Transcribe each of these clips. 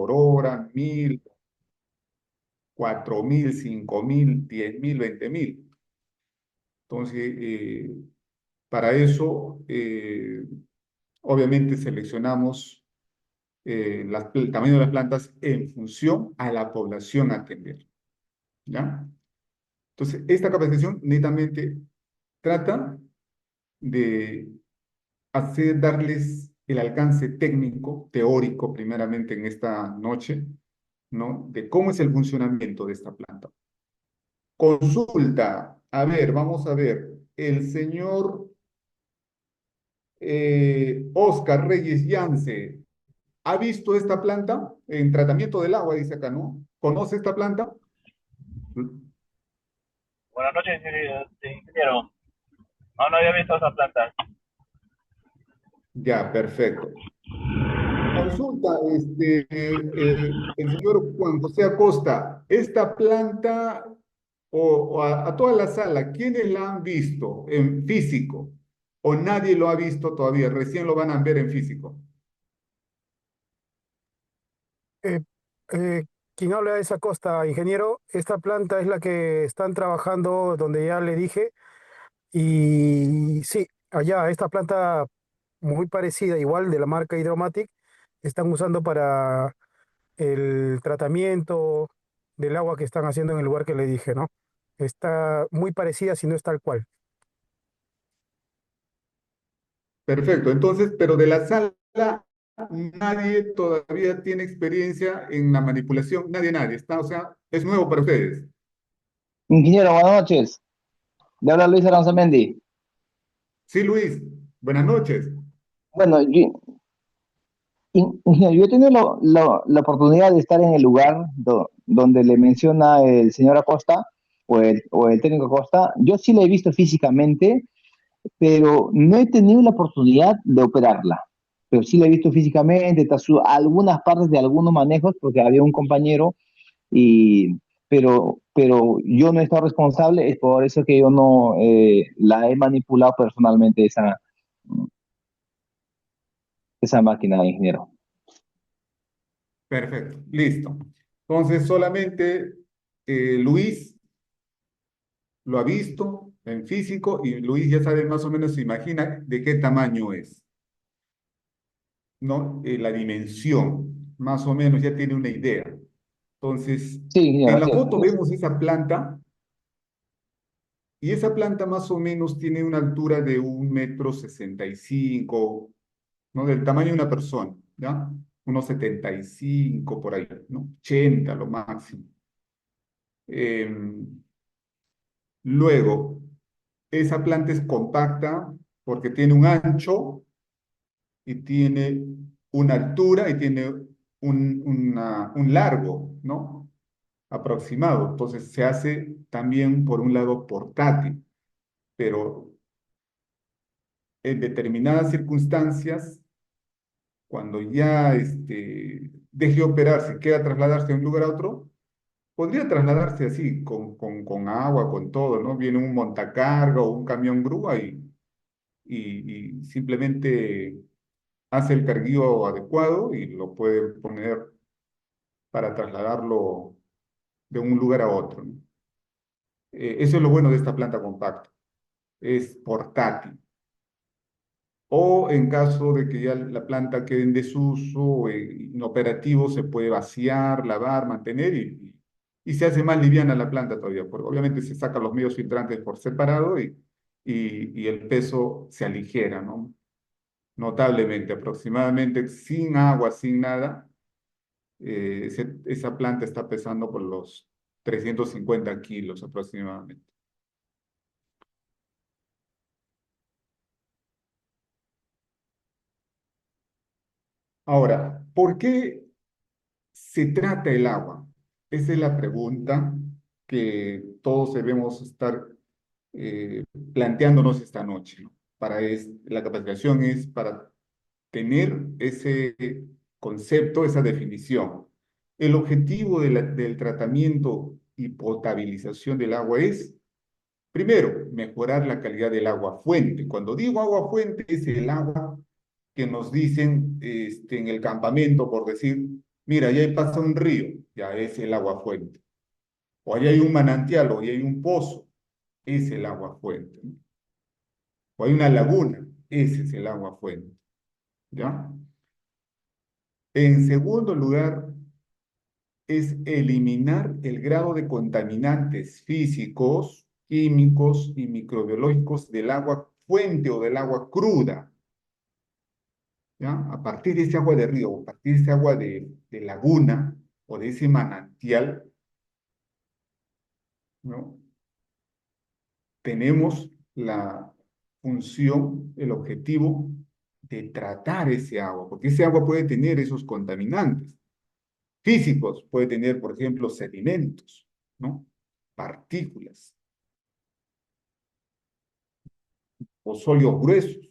por hora, 1000, 4000, 5000, 10000, 20000. Entonces, para eso, obviamente seleccionamos el tamaño de las plantas en función a la población a atender, ¿ya? Entonces, esta capacitación netamente trata de darles el alcance técnico, teórico, primeramente en esta noche, ¿no? De cómo es el funcionamiento de esta planta. Consulta, a ver, vamos a ver, el señor Oscar Reyes Yance, ¿ha visto esta planta en tratamiento del agua? Dice acá, ¿no? ¿Conoce esta planta? Buenas noches, ingeniero. Aún no había visto esa planta. Ya, perfecto. Consulta, el señor Juan José Acosta, esta planta o a toda la sala, ¿quiénes la han visto en físico? ¿O nadie lo ha visto todavía? Recién lo van a ver en físico. Eh, eh, quien habla de esa costa, ingeniero, esta planta es la que están trabajando donde ya le dije. Y sí, allá, esta planta muy parecida, igual de la marca Hydromatic, están usando para el tratamiento del agua que están haciendo en el lugar que le dije, ¿no? Está muy parecida, si no es tal cual. Perfecto, entonces, pero de la sala nadie todavía tiene experiencia en la manipulación, nadie, está, o sea, es nuevo para ustedes. Ingeniero, buenas noches. Le habla Luis Aranzamendi. Sí, Luis, buenas noches. Bueno, ingeniero, yo he tenido la oportunidad de estar en el lugar donde le menciona el señor Acosta o el técnico Acosta. Yo sí la he visto físicamente, pero no he tenido la oportunidad de operarla. Pero sí la he visto físicamente, algunas partes de algunos manejos, porque había un compañero, y, pero yo no he estado responsable, es por eso que yo no la he manipulado personalmente esa máquina, ingeniero. Perfecto, listo. Entonces, solamente Luis lo ha visto en físico y Luis ya sabe más o menos, se imagina de qué tamaño es, ¿no? La dimensión, más o menos ya tiene una idea. Entonces, Sí, ingeniero, en la así es, foto así es. vemos esa planta y esa planta más o menos tiene una altura de 1,65 m, ¿no? Del tamaño de una persona, ¿ya? Unos 75 por ahí, ¿no? 80 lo máximo. Em, Luego, esa planta es compacta porque tiene un ancho y tiene una altura y tiene un largo, ¿no? Aproximado. Entonces se hace también, por un lado, portátil, pero en determinadas circunstancias, cuando ya deje de operarse, quiera trasladarse de un lugar a otro, podría trasladarse así, con agua, con todo, ¿no? Viene un montacarga o un camión grúa y simplemente hace el carguío adecuado y lo puede poner para trasladarlo de un lugar a otro, ¿no? Eso es lo bueno de esta planta compacta, es portátil. O en caso de que ya la planta quede en desuso, inoperativo, se puede vaciar, lavar, mantener y se hace más liviana la planta todavía, porque obviamente se sacan los medios filtrantes por separado y el peso se aligera, ¿no? Notablemente, aproximadamente sin agua, sin nada, esa planta está pesando por los 350 kilos aproximadamente. Ahora, ¿por qué se trata el agua? Esa es la pregunta que todos debemos estar planteándonos esta noche, ¿no? La capacitación es para tener ese concepto, esa definición. El objetivo del tratamiento y potabilización del agua es, primero, mejorar la calidad del agua fuente. Cuando digo agua fuente, es el agua que nos dicen en el campamento, por decir, Mira, ahí pasa un río, ya es el agua fuente. O ahí hay un manantial, o ahí hay un pozo, es el agua fuente, ¿no? O hay una laguna, ese es el agua fuente, ¿ya? En segundo lugar, es eliminar el grado de contaminantes físicos, químicos y microbiológicos del agua fuente o del agua cruda, ¿ya? A partir de ese agua de río, o a partir de ese agua de laguna o de ese manantial, ¿no? Tenemos la función, el objetivo de tratar ese agua, porque ese agua puede tener esos contaminantes físicos, puede tener, por ejemplo, sedimentos, ¿no? Partículas o sólidos gruesos,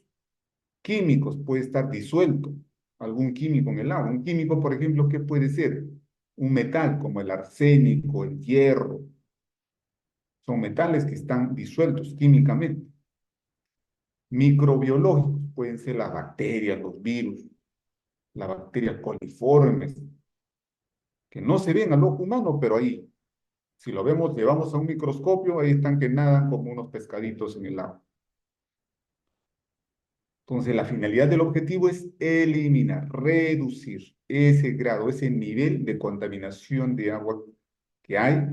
químicos, puede estar disuelto algún químico en el agua. Un químico, por ejemplo, ¿qué puede ser? Un metal como el arsénico, el hierro, son metales que están disueltos químicamente. Microbiológicos pueden ser las bacterias, los virus, las bacterias coliformes, que no se ven al ojo humano, pero ahí, si lo vemos, llevamos a un microscopio, ahí están que nadan como unos pescaditos en el agua. Entonces, la finalidad del objetivo es eliminar, reducir ese grado, ese nivel de contaminación de agua que hay,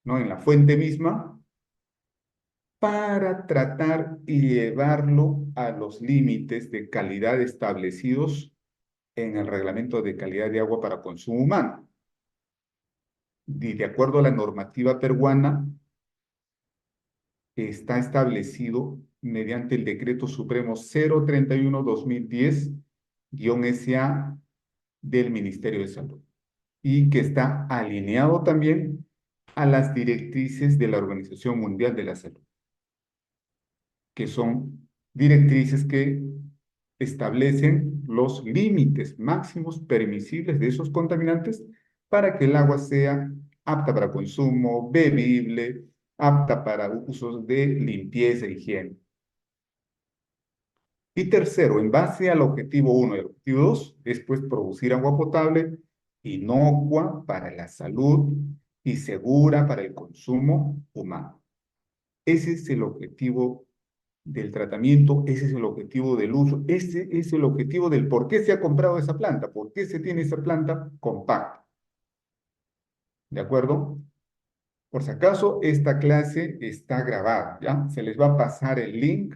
¿no? En la fuente misma, para tratar y llevarlo a los límites de calidad establecidos en el Reglamento de Calidad de Agua para Consumo Humano. Y de acuerdo a la normativa peruana, está establecido mediante el Decreto Supremo 031-2010-SA del Ministerio de Salud y que está alineado también a las directrices de la Organización Mundial de la Salud, que son directrices que establecen los límites máximos permisibles de esos contaminantes para que el agua sea apta para consumo, bebible, apta para usos de limpieza e higiene. Y tercero, en base al objetivo 1 y al objetivo 2, es pues producir agua potable inocua para la salud y segura para el consumo humano. Ese es el objetivo del tratamiento, ese es el objetivo del uso, ese es el objetivo del por qué se ha comprado esa planta, por qué se tiene esa planta compacta. ¿De acuerdo? Por si acaso, esta clase está grabada, ¿ya? Se les va a pasar el link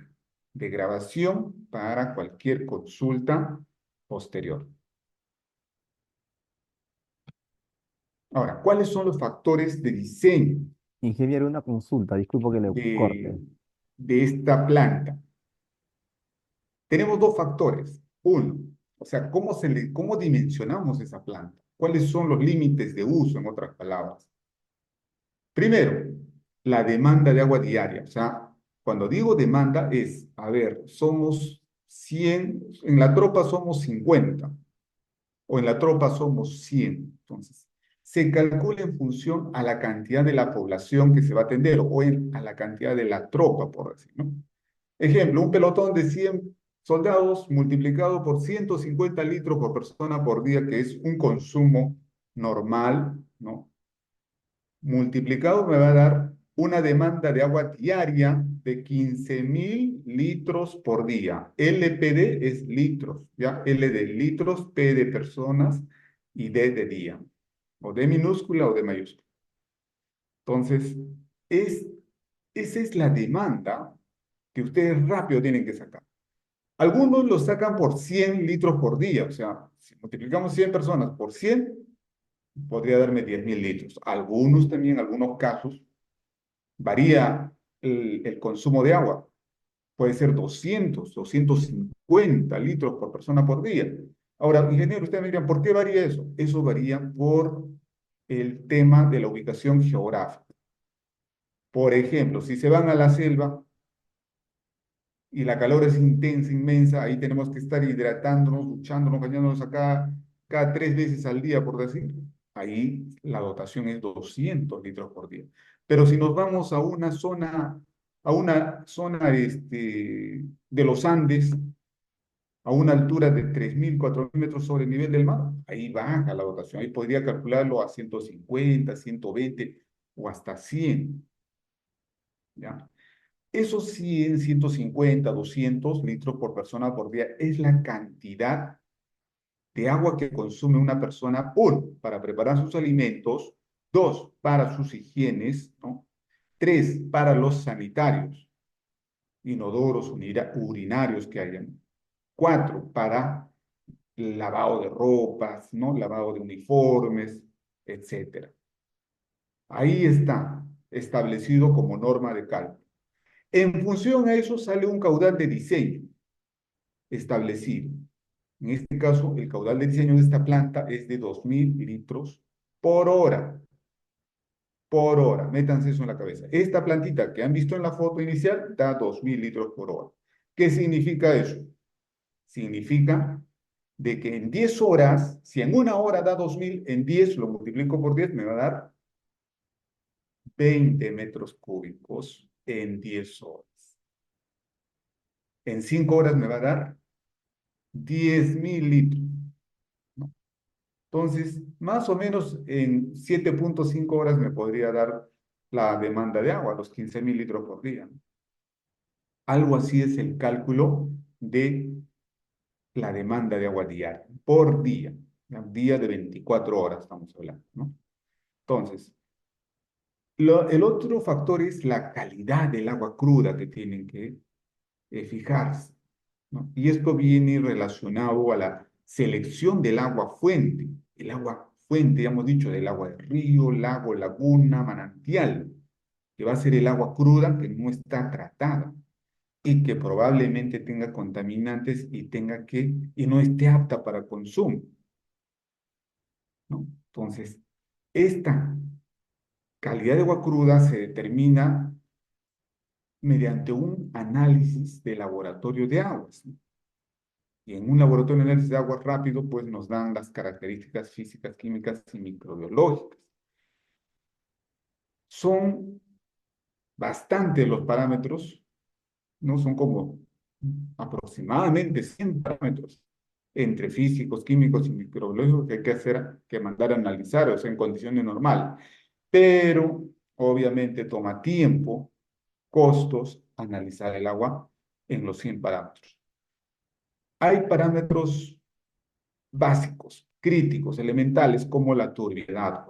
de grabación para cualquier consulta posterior. Ahora, ¿cuáles son los factores de diseño Ingeniero, una consulta, disculpo que le de, corte. de esta planta? Tenemos dos factores. Uno, o sea, ¿cómo dimensionamos esa planta? ¿Cuáles son los límites de uso, en otras palabras? Primero, la demanda de agua diaria. O sea, cuando digo demanda es, a ver, somos 100, en la tropa somos 50, o en la tropa somos 100. Entonces, se calcula en función a la cantidad de la población que se va a atender, o a la cantidad de la tropa, por decir, ¿no? Ejemplo, un pelotón de 100 soldados multiplicado por 150 litros por persona por día, que es un consumo normal, ¿no? Multiplicado me va a dar una demanda de agua diaria de 15.000 litros por día. LPD es litros, ¿ya? L de litros, P de personas y D de día. O D minúscula o D mayúscula. Entonces, esa es la demanda que ustedes rápido tienen que sacar. Algunos lo sacan por 100 litros por día, o sea, si multiplicamos 100 personas por 100, podría darme 10.000 litros. Algunos también, en algunos casos, varía el consumo de agua. Puede ser 250 litros por persona por día. Ahora, ingeniero, ustedes me dirán, ¿por qué varía eso? Eso varía por el tema de la ubicación geográfica. Por ejemplo, si se van a la selva, y la calor es intensa, inmensa, ahí tenemos que estar hidratándonos, duchándonos, bañándonos acá cada 3 veces al día, por decir. Ahí la dotación es 200 litros por día. Pero si nos vamos a una zona de los Andes, a una altura de 3.000, 4.000 metros sobre el nivel del mar, ahí baja la dotación. Ahí podría calcularlo a 150, 120 o hasta 100. ¿Ya? Esos 100, 150, 200 litros por persona por día es la cantidad de agua que consume una persona, uno, para preparar sus alimentos, dos, para sus higienes, ¿no? Tres, para los sanitarios, inodoros, urinarios que hayan. Cuatro, para lavado de ropas, ¿no? Lavado de uniformes, etcétera. Ahí está establecido como norma de cálculo. En función a eso sale un caudal de diseño establecido. En este caso, el caudal de diseño de esta planta es de 2.000 litros por hora. Por hora, métanse eso en la cabeza. Esta plantita que han visto en la foto inicial da 2.000 litros por hora. ¿Qué significa eso? Significa de que en 10 horas, si en una hora da 2.000, en 10 lo multiplico por 10, me va a dar 20 metros cúbicos en 10 horas. En 5 horas me va a dar 10.000 litros. ¿No? Entonces, más o menos en 7.5 horas me podría dar la demanda de agua, los 15.000 litros por día. Algo así es el cálculo de la demanda de agua diaria, por día. Un día de 24 horas estamos hablando, ¿no? Entonces, el otro factor es la calidad del agua cruda que tienen que fijarse, ¿no? Y esto viene relacionado a la selección del agua fuente. El agua fuente, ya hemos dicho, del agua de río, lago, laguna, manantial, que va a ser el agua cruda que no está tratada y que probablemente tenga contaminantes y no esté apta para consumo, ¿no? Entonces, esta calidad de agua cruda se determina mediante un análisis de laboratorio de aguas, ¿no? Y en un laboratorio de análisis de aguas rápido, pues nos dan las características físicas, químicas y microbiológicas. Son bastantes los parámetros, ¿no? Son como aproximadamente 100 parámetros entre físicos, químicos y microbiológicos que hay que hacer, que mandar a analizar, o sea, en condiciones normales. Pero, obviamente, toma tiempo, costos, analizar el agua en los 100 parámetros. Hay parámetros básicos, críticos, elementales, como la turbiedad.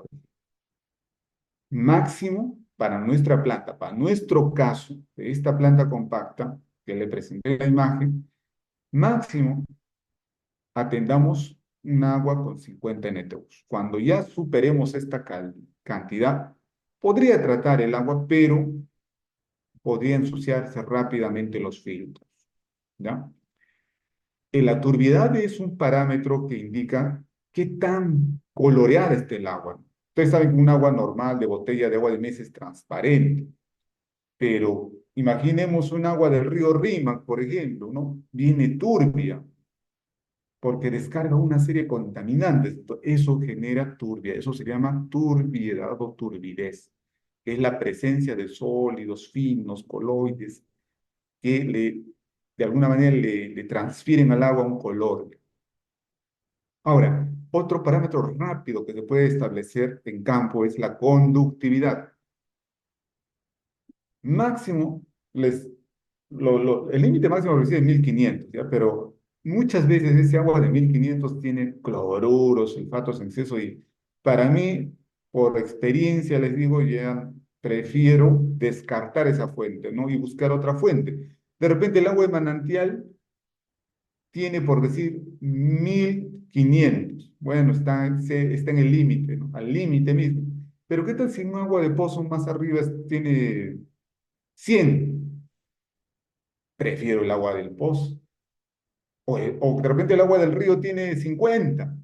Máximo para nuestra planta, para nuestro caso, de esta planta compacta, que le presenté la imagen, máximo atendamos un agua con 50 NTUs. Cuando ya superemos esta cantidad, podría tratar el agua, pero podría ensuciarse rápidamente los filtros, ¿ya? La turbiedad es un parámetro que indica qué tan coloreada está el agua. Ustedes saben que un agua normal de botella de agua de mesa es transparente, pero imaginemos un agua del río Rímac, por ejemplo, ¿no? Viene turbia, porque descarga una serie de contaminantes. Eso genera turbia, eso se llama turbiedad o turbidez, que es la presencia de sólidos finos, coloides, que de alguna manera le transfieren al agua un color. Ahora, otro parámetro rápido que se puede establecer en campo es la conductividad. Máximo, el límite máximo recibe 1.500, ¿ya? Pero muchas veces ese agua de 1.500 tiene cloruros, sulfatos en exceso y para mí, por experiencia, les digo, ya prefiero descartar esa fuente, ¿no? Y buscar otra fuente. De repente el agua de manantial tiene, por decir, 1.500. Bueno, está en el límite, ¿no? Al límite mismo. Pero ¿qué tal si un agua de pozo más arriba tiene 100? Prefiero el agua del pozo. O de repente el agua del río tiene 50,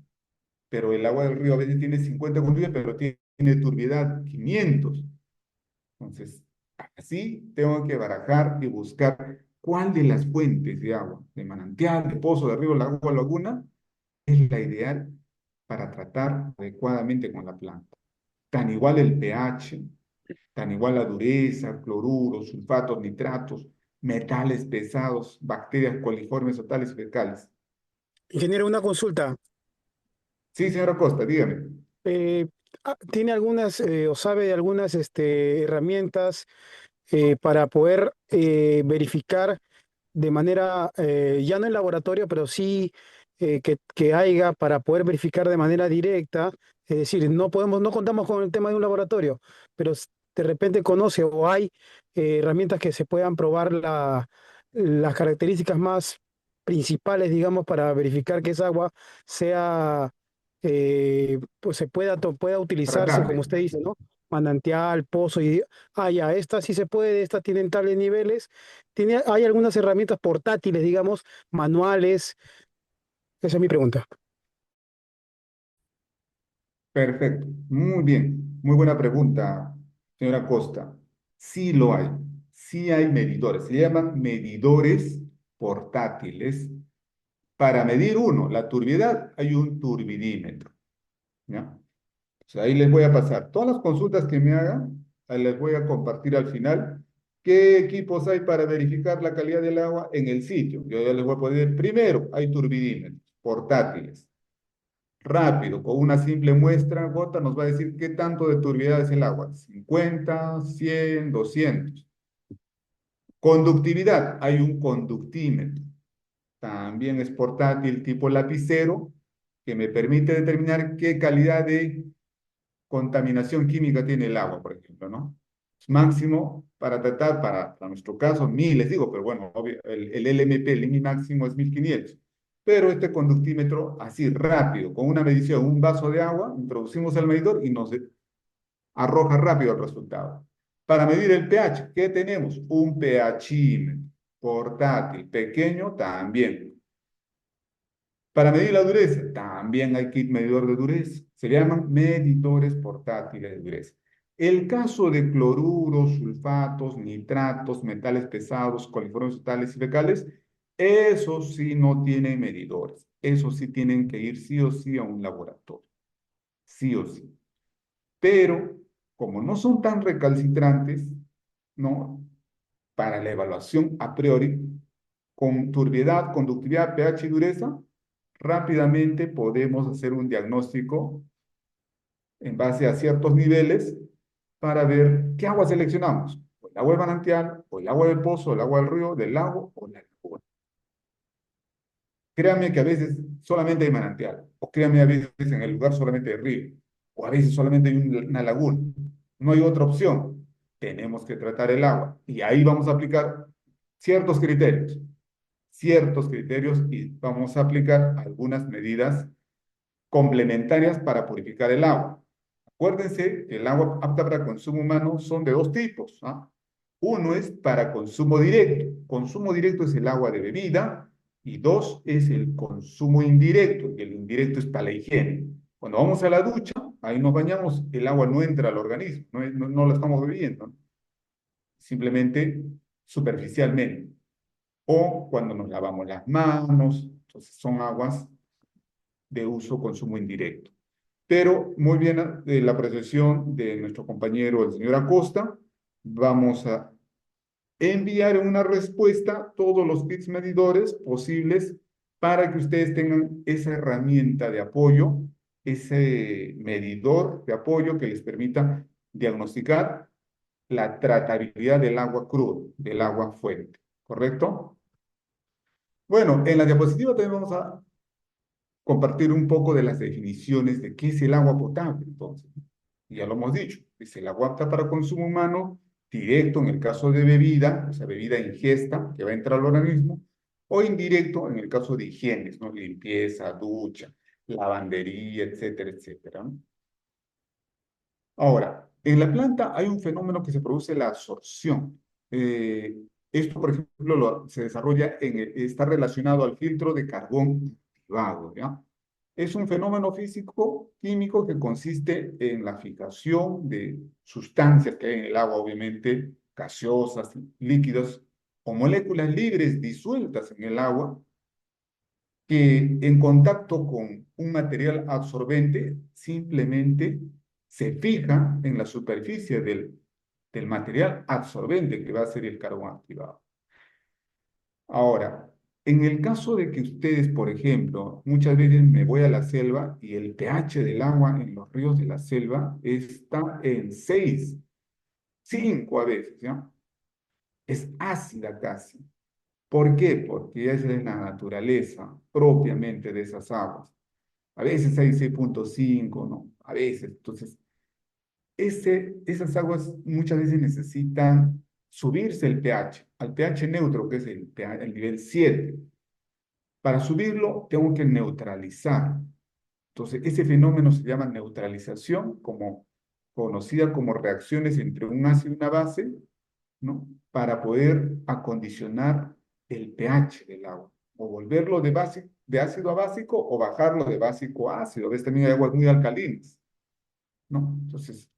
pero el agua del río a veces tiene 50 con lluvia, pero tiene turbiedad 500. Entonces, así tengo que barajar y buscar cuál de las fuentes de agua, de manantial, de pozo, de río, lago, laguna, es la ideal para tratar adecuadamente con la planta. Tan igual el pH, tan igual la dureza, cloruros, sulfatos, nitratos, metales pesados, bacterias coliformes o tales y fecales. Ingeniero, una consulta. Sí, señora Costa, dígame. Eh, ¿Tiene algunas o sabe de algunas herramientas para poder verificar de manera, ya no en laboratorio, pero sí que haya para poder verificar de manera directa? Es decir, no contamos con el tema de un laboratorio, pero de repente conoce o hay herramientas que se puedan probar las características más principales, digamos, para verificar que esa agua sea, pues pueda utilizarse, Tratable. como usted dice, ¿no? Manantial, pozo, y, ya, esta sí se puede, esta tienen tales niveles. Hay algunas herramientas portátiles, digamos, manuales. Esa es mi pregunta. Perfecto. Muy bien. Muy buena pregunta, señora Costa. Sí lo hay. Sí hay medidores. Se llaman medidores portátiles. Para medir uno, la turbiedad, hay un turbidímetro. ¿Ya? O sea, ahí les voy a pasar todas las consultas que me hagan, ahí les voy a compartir al final qué equipos hay para verificar la calidad del agua en el sitio. Yo ya les voy a poner, primero, hay turbidímetros portátiles. Rápido, con una simple muestra gota nos va a decir qué tanto de turbiedad es el agua. 50, 100, 200. Conductividad, hay un conductímetro. También es portátil tipo lapicero que me permite determinar qué calidad de contaminación química tiene el agua, por ejemplo, ¿no? Máximo para tratar, para nuestro caso, 1000, les digo, pero bueno, el LMP, el límite máximo es 1500. Pero este conductímetro, así rápido, con una medición, un vaso de agua, introducimos el medidor y nos arroja rápido el resultado. Para medir el pH, ¿qué tenemos? Un pHímetro portátil, pequeño también. Para medir la dureza, también hay kit medidor de dureza. Se llaman medidores portátiles de dureza. El caso de cloruros, sulfatos, nitratos, metales pesados, coliformes totales y fecales, esos sí no tienen medidores. Esos sí tienen que ir sí o sí a un laboratorio. Sí o sí. Pero como no son tan recalcitrantes, ¿no? Para la evaluación a priori, con turbiedad, conductividad, pH y dureza, rápidamente podemos hacer un diagnóstico en base a ciertos niveles para ver qué agua seleccionamos. O el agua del manantial, o el agua del pozo, el agua del río, del lago o la laguna. Créanme que a veces solamente hay manantial, o créanme a veces en el lugar solamente hay río, o a veces solamente hay una laguna. No hay otra opción. Tenemos que tratar el agua y ahí vamos a aplicar ciertos criterios, y vamos a aplicar algunas medidas complementarias para purificar el agua. Acuérdense que el agua apta para consumo humano son de dos tipos, ¿ah? Uno es para consumo directo. Consumo directo es el agua de bebida y dos es el consumo indirecto, y el indirecto es para la higiene. Cuando vamos a la ducha, ahí nos bañamos, el agua no entra al organismo, no la estamos bebiendo, ¿no? Simplemente superficialmente. O cuando nos lavamos las manos, entonces son aguas de uso, consumo indirecto. Pero muy bien, la apreciación de nuestro compañero, el señor Acosta, vamos a enviar una respuesta todos los kits medidores posibles para que ustedes tengan esa herramienta de apoyo, ese medidor de apoyo que les permita diagnosticar la tratabilidad del agua cruda, del agua fuente, ¿correcto? Bueno, en la diapositiva también vamos a compartir un poco de las definiciones de qué es el agua potable, entonces. Ya lo hemos dicho, es el agua apta para consumo humano, directo en el caso de bebida, o sea, bebida ingesta que va a entrar al organismo, o indirecto en el caso de higienes, ¿no? Limpieza, ducha, lavandería, etcétera, etcétera, ¿no? Ahora, en la planta hay un fenómeno que se produce la absorción. Esto, por ejemplo, se desarrolla está relacionado al filtro de carbón activado, ¿ya? Es un fenómeno físico químico que consiste en la fijación de sustancias que hay en el agua, obviamente, gaseosas, líquidos o moléculas libres disueltas en el agua, que en contacto con un material absorbente simplemente se fija en la superficie del material absorbente que va a ser el carbón activado. Ahora, En el caso de que ustedes, por ejemplo, muchas veces me voy a la selva y el pH del agua en los ríos de la selva está en 6, 5 a veces, ¿ya? Es ácida casi. ¿Por qué? Porque esa es la naturaleza propiamente de esas aguas. A veces hay 6,5, ¿no? A veces. Entonces, esas aguas muchas veces necesitan subirse el pH, al pH neutro, que es el nivel 7. Para subirlo, tengo que neutralizar. Entonces, ese fenómeno se llama neutralización, como, conocida como reacciones entre un ácido y una base, ¿no? Para poder acondicionar el pH del agua, o volverlo de ácido a básico, o bajarlo de básico a ácido. A veces también hay aguas muy alcalinas, ¿no? Entonces,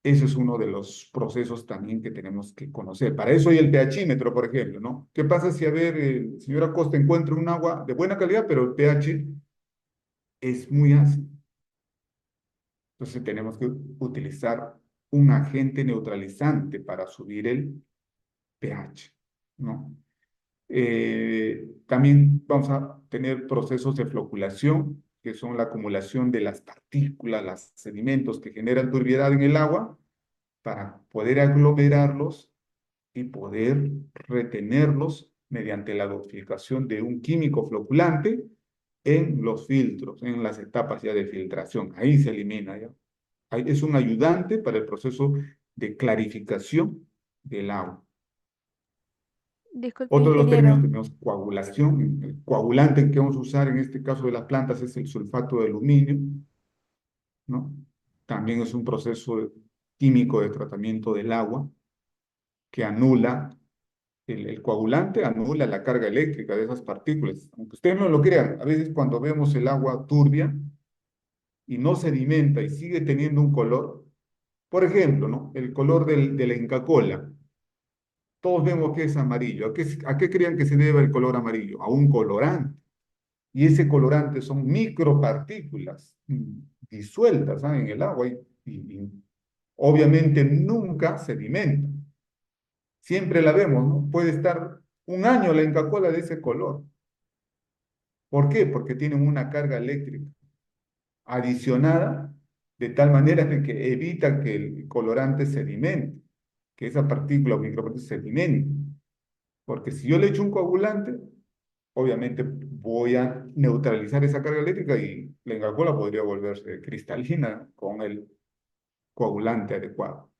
eso es uno de los procesos también que tenemos que conocer. Para eso hay el pHímetro, por ejemplo, ¿no? ¿Qué pasa si, a ver, el señor Acosta encuentra un agua de buena calidad, pero el pH es muy ácido? Entonces tenemos que utilizar un agente neutralizante para subir el pH, ¿no? También vamos a tener procesos de floculación, que son la acumulación de las partículas, los sedimentos que generan turbiedad en el agua, para poder aglomerarlos y poder retenerlos mediante la dosificación de un químico floculante en los filtros, en las etapas ya de filtración. Ahí se elimina ya. Ahí es un ayudante para el proceso de clarificación del agua. Disculpe, Otro de los términos ingeniero. tenemos coagulación. El coagulante que vamos a usar en este caso de las plantas es el sulfato de aluminio, ¿no? También es un proceso químico de tratamiento del agua que anula, el coagulante anula la carga eléctrica de esas partículas. Aunque ustedes no lo crean, a veces cuando vemos el agua turbia y no sedimenta y sigue teniendo un color, por ejemplo, ¿no? El color de la Inca Kola. Todos vemos que es amarillo. A qué crean que se debe el color amarillo? A un colorante. Y ese colorante son micropartículas disueltas, ¿ah?, en el agua y obviamente nunca sedimentan. Siempre la vemos, ¿no? Puede estar un año la Inca Kola de ese color. ¿Por qué? Porque tienen una carga eléctrica adicionada de tal manera que evita que el colorante sedimente, que esa partícula o micropartícula sedimente. Porque si yo le echo un coagulante, obviamente voy a neutralizar esa carga eléctrica y la Inca Kola podría volverse cristalina con el coagulante adecuado.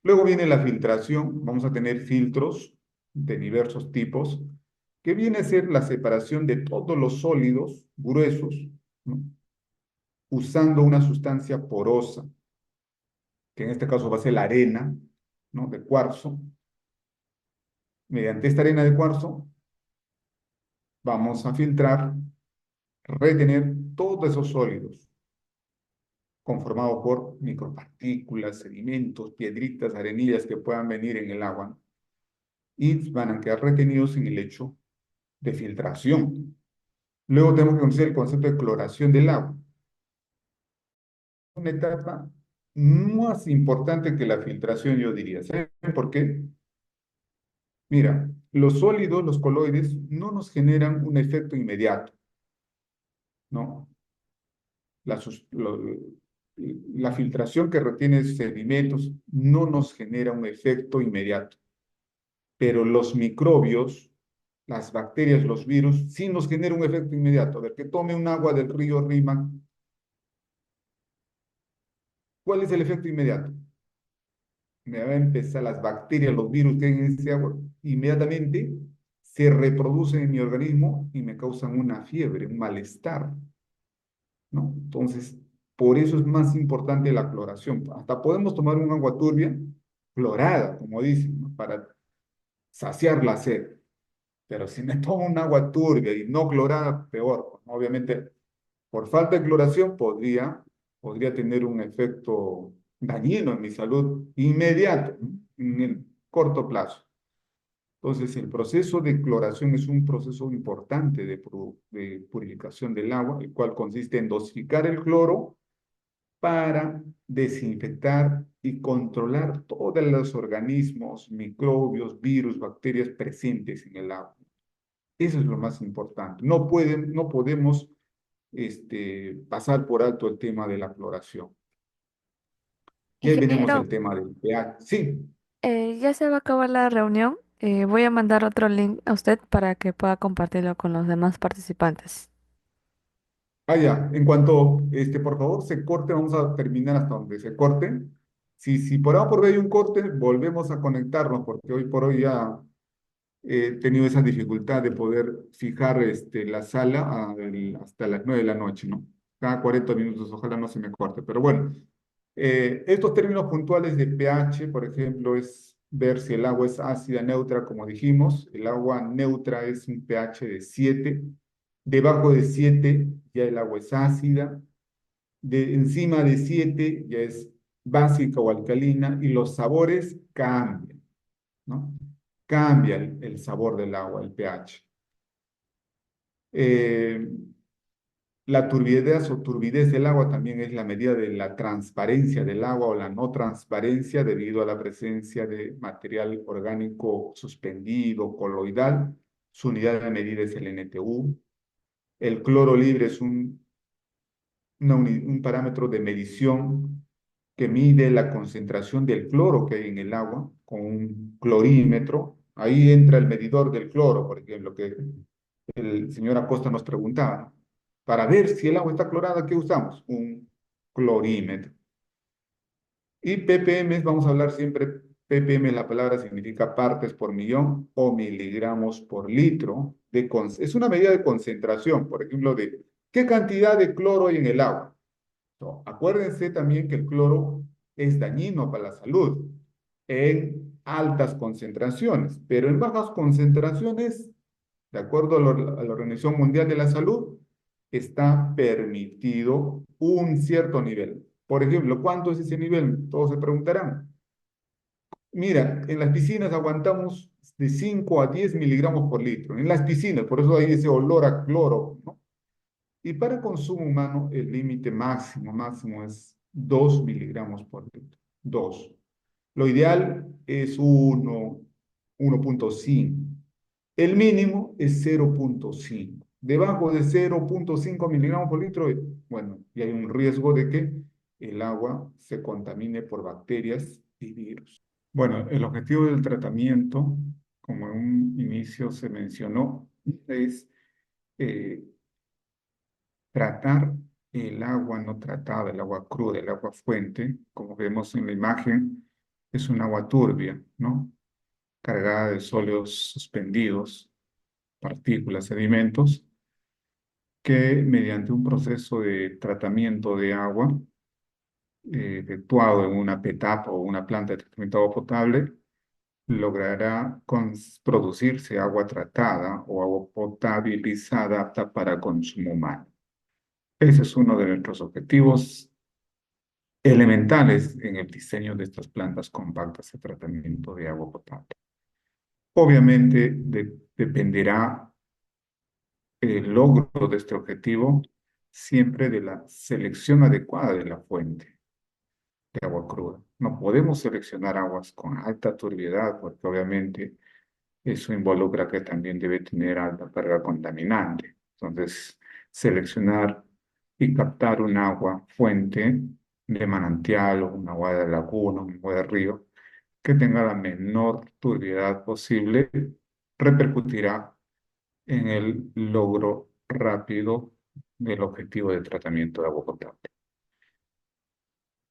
Luego viene la filtración. Vamos a tener filtros de diversos tipos, que viene a ser la separación de todos los sólidos gruesos, ¿no?, usando una sustancia porosa, que en este caso va a ser la arena, ¿no?, de cuarzo. Mediante esta arena de cuarzo vamos a filtrar, retener todos esos sólidos, conformados por micropartículas, sedimentos, piedritas, arenillas que puedan venir en el agua, y van a quedar retenidos en el hecho de filtración. Luego tenemos que conocer el concepto de cloración del agua. Una etapa más importante que la filtración, yo diría. ¿Saben por qué? Mira, los sólidos, los coloides, no nos generan un efecto inmediato, ¿no? La, la filtración que retiene sedimentos no nos genera un efecto inmediato, pero los microbios, las bacterias, los virus, sí nos genera un efecto inmediato. A ver, que tome un agua del río Rímac. ¿Cuál es el efecto inmediato? Me va a empezar las bacterias, los virus que hay en ese agua, inmediatamente se reproducen en mi organismo y me causan una fiebre, un malestar, ¿no? Entonces, por eso es más importante la cloración. Hasta podemos tomar un agua turbia, clorada, como dicen, ¿no?, para saciar la sed. Pero si me tomo un agua turbia y no clorada, peor. Obviamente, por falta de cloración podría tener un efecto dañino en mi salud inmediato, ¿no?, en el corto plazo. Entonces, el proceso de cloración es un proceso importante de purificación del agua, el cual consiste en dosificar el cloro para desinfectar y controlar todos los organismos, microbios, virus, bacterias presentes en el agua. Eso es lo más importante. No podemos pasar por alto el tema de la floración. Y ahí venimos Ingeniero, el tema del pH. Sí, ya se va a acabar la reunión. Voy a mandar otro link a usted para que pueda compartirlo con los demás participantes. ya, en cuanto, por favor, se corte, vamos a terminar hasta donde se corte. Si por A o por B hay un corte, volvemos a conectarnos, porque hoy por hoy ya he tenido esa dificultad de poder fijar la sala hasta las 9 de la noche, ¿no? Cada 40 minutos, ojalá no se me corte. Pero bueno, estos términos puntuales de pH, por ejemplo, es ver si el agua es ácida, neutra, como dijimos. El agua neutra es un pH de 7. Debajo de 7 ya el agua es ácida. Encima de 7 ya es básica o alcalina y los sabores cambian, ¿no? Cambia el sabor del agua, el pH. Eh, la turbidez del agua también es la medida de la transparencia del agua o la no transparencia debido a la presencia de material orgánico suspendido, coloidal. Su unidad de medida es el NTU. El cloro libre es un parámetro de medición que mide la concentración del cloro que hay en el agua con un clorímetro. Ahí entra el medidor del cloro, por ejemplo, que el señor Acosta nos preguntaba. Para ver si el agua está clorada, ¿qué usamos? Un clorímetro. Y ppm, vamos a hablar siempre, ppm, la palabra significa partes por millón o miligramos por litro. Es una medida de concentración, por ejemplo, de qué cantidad de cloro hay en el agua. No, acuérdense también que el cloro es dañino para la salud en altas concentraciones, pero en bajas concentraciones, de acuerdo a la Organización Mundial de la Salud, está permitido un cierto nivel. Por ejemplo, ¿cuánto es ese nivel? Todos se preguntarán. Mira, en las piscinas aguantamos de 5 a 10 miligramos por litro. En las piscinas, por eso hay ese olor a cloro, ¿no? Y para consumo humano, el límite máximo es 2 miligramos por litro. 2. Lo ideal es 1.5. El mínimo es 0.5. Debajo de 0.5 miligramos por litro, bueno, y hay un riesgo de que el agua se contamine por bacterias y virus. Bueno, el objetivo del tratamiento, como en un inicio se mencionó, es eh, tratar el agua no tratada, el agua cruda, el agua fuente, como vemos en la imagen, es un agua turbia, ¿no? Cargada de sólidos suspendidos, partículas, sedimentos, que mediante un proceso de tratamiento de agua efectuado en una PETAP o una planta de tratamiento de agua potable, logrará producirse agua tratada o agua potabilizada apta para consumo humano. Ese es uno de nuestros objetivos elementales en el diseño de estas plantas compactas de tratamiento de agua potable. Obviamente dependerá el logro de este objetivo siempre de la selección adecuada de la fuente de agua cruda. No podemos seleccionar aguas con alta turbiedad porque obviamente eso involucra que también debe tener alta carga contaminante. Entonces, seleccionar y captar un agua fuente de manantial o un agua de laguna, un agua de río, que tenga la menor turbiedad posible, repercutirá en el logro rápido del objetivo de tratamiento de agua potable.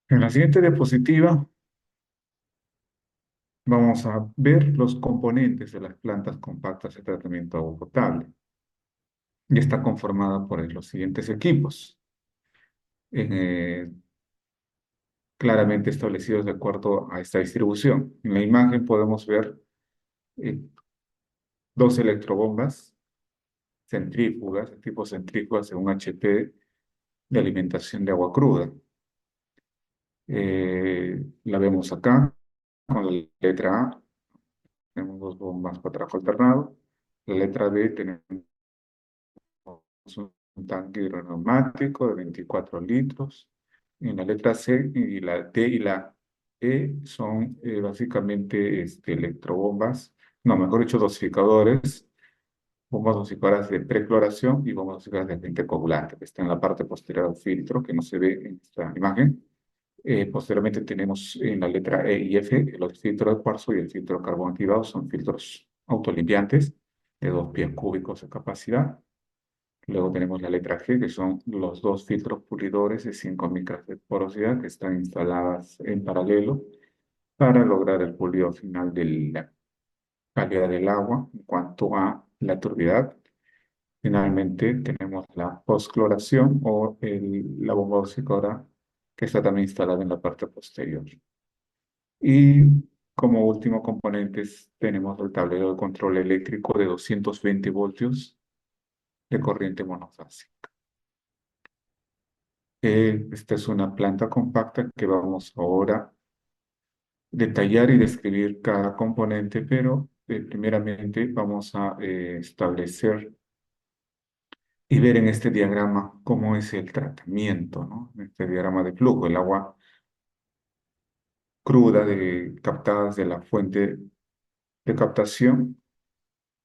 En la siguiente diapositiva vamos a ver los componentes de las plantas compactas de tratamiento de agua potable. Y está conformada por los siguientes equipos, eh, claramente establecidos de acuerdo a esta distribución. En la imagen podemos ver eh, dos electrobombas centrífugas, tipo centrífugas en un HP de alimentación de agua cruda. La vemos acá, con la letra A, tenemos dos bombas para trabajo alternado. La letra B tenemos un tanque hidroneumático de 24 litros. En la letra C y la D y la E son básicamente electrobombas, no, mejor dicho, dosificadores bombas dosificadores de precloración y bombas dosificadores de agente coagulante, que está en la parte posterior del filtro, que no se ve en esta imagen. Posteriormente tenemos en la letra E y F los filtros de cuarzo y el filtro de carbón activado, son filtros autolimpiantes de 2 pies cúbicos de capacidad. Luego tenemos la letra G, que son los dos filtros pulidores de 5 micras de porosidad que están instaladas en paralelo para lograr el pulido final de la calidad del agua en cuanto a la turbidez. Finalmente tenemos la postcloración o la bomba dosificadora que está también instalada en la parte posterior. Y como último componentes tenemos el tablero de control eléctrico de 220 voltios de corriente monofásica. Esta es una planta compacta que vamos ahora a detallar y describir cada componente, pero primeramente vamos a establecer y ver en este diagrama cómo es el tratamiento, ¿no? En este diagrama de flujo, el agua cruda captadas de la fuente de captación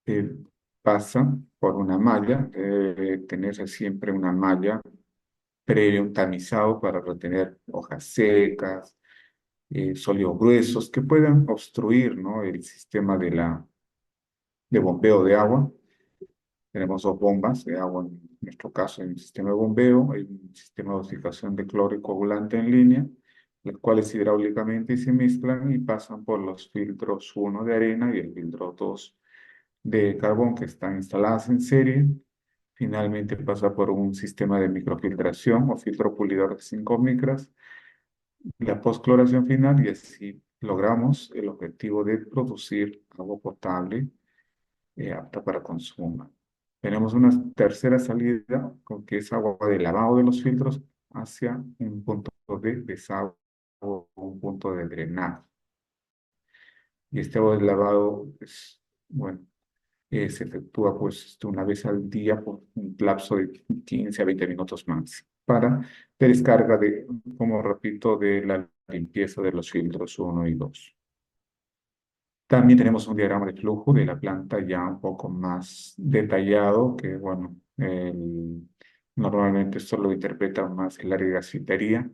eh, pasa por una malla, debe tenerse siempre una malla previo, un tamizado para retener hojas secas, sólidos gruesos que puedan obstruir, ¿no?, el sistema de bombeo de agua. Tenemos dos bombas de agua, en nuestro caso hay un sistema de bombeo, hay un sistema de dosificación de cloro y coagulante en línea, los cuales hidráulicamente se mezclan y pasan por los filtros 1 de arena y el filtro 2 de carbón que están instaladas en serie. Finalmente pasa por un sistema de microfiltración o filtro pulidor de 5 micras, la postcloración final y así logramos el objetivo de producir agua potable apta para consumo. Tenemos una tercera salida, con que es agua de lavado de los filtros hacia un punto de desagüe o un punto de drenaje. Y este agua de lavado, es, bueno, se efectúa pues una vez al día por un lapso de 15 a 20 minutos más para descarga de, como repito, de la limpieza de los filtros 1 y 2. También tenemos un diagrama de flujo de la planta ya un poco más detallado, que bueno, normalmente esto lo interpreta más el área de gasitería,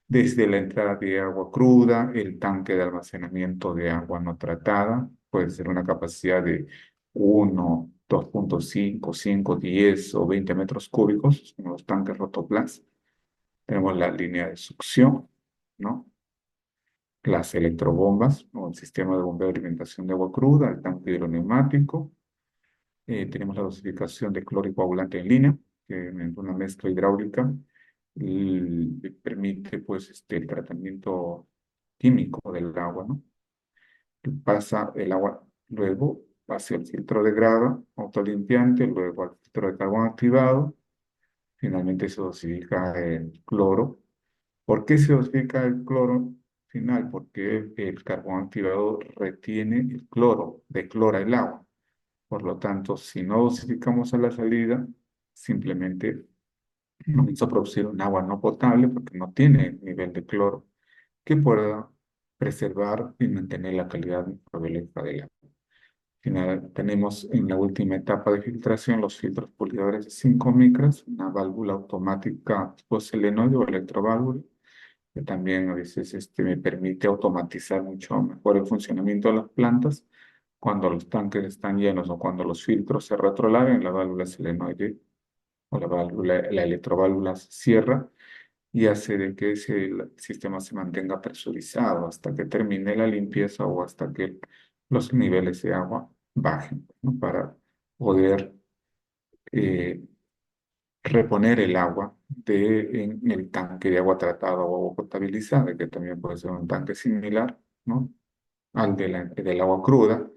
desde la entrada de agua cruda, el tanque de almacenamiento de agua no tratada, puede ser una capacidad de 1, 2.5, 5, 10 o 20 metros cúbicos, son los tanques Rotoplas. Tenemos la línea de succión, ¿no?, las electrobombas o el sistema de bombeo de alimentación de agua cruda, el tanque hidroneumático. Tenemos la dosificación de cloro y coagulante en línea, que en una mezcla hidráulica permite pues, el tratamiento químico del agua, ¿no? Pasa el agua luego hacia el filtro de grava autolimpiante, luego al filtro de carbón activado. Finalmente se dosifica el cloro. ¿Por qué se dosifica el cloro final? Porque el carbón activado retiene el cloro, declora el agua. Por lo tanto, si no dosificamos a la salida, simplemente vamos a producir un agua no potable porque no tiene nivel de cloro que pueda preservar y mantener la calidad microbiológica del agua. Final, tenemos en la última etapa de filtración los filtros pulidores de 5 micras, una válvula automática tipo solenoide o electroválvula, que también a veces me permite automatizar mucho mejor el funcionamiento de las plantas. Cuando los tanques están llenos o cuando los filtros se retrolaven, la válvula solenoide o la electroválvula se cierra y hace de que el sistema se mantenga presurizado hasta que termine la limpieza o hasta que los niveles de agua bajen, ¿no?, para poder eh, reponer el agua en el tanque de agua tratada o agua potabilizada, que también puede ser un tanque similar, ¿no?, al del agua cruda.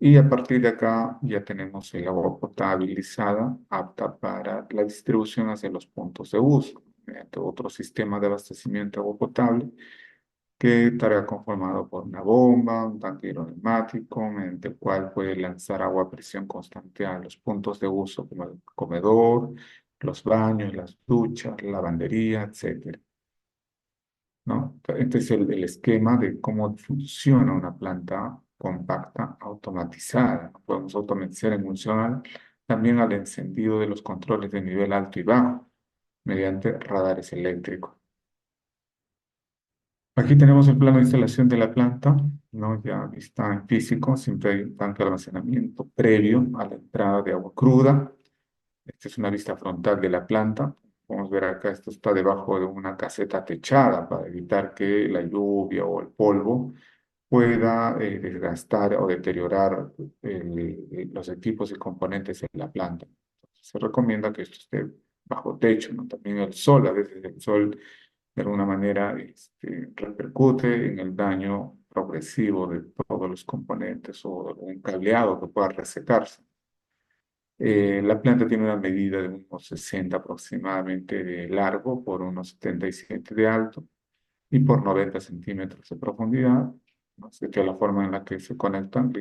Y a partir de acá ya tenemos el agua potabilizada apta para la distribución hacia los puntos de uso, mediante otro sistema de abastecimiento de agua potable que estará conformado por una bomba, un tanque hidroneumático, mediante el cual puede lanzar agua a presión constante a los puntos de uso como el comedor, los baños, las duchas, la lavandería, etcétera, ¿no? Este es el esquema de cómo funciona una planta compacta automatizada. Podemos automatizar en un funcional también al encendido de los controles de nivel alto y bajo mediante radares eléctricos. Aquí tenemos el plano de instalación de la planta, ¿no? Ya está en físico, siempre hay un tanque de almacenamiento previo a la entrada de agua cruda. Esta es una vista frontal de la planta. Podemos ver acá, esto está debajo de una caseta techada para evitar que la lluvia o el polvo pueda desgastar o deteriorar los equipos y componentes de la planta. Se recomienda que esto esté bajo techo, ¿no? También el sol, a veces el sol de alguna manera repercute en el daño progresivo de todos los componentes o un cableado que pueda resecarse. La planta tiene una medida de unos 60 aproximadamente de largo por unos 77 de alto y por 90 centímetros de profundidad. ¿No? Esta es la forma en la que se conectan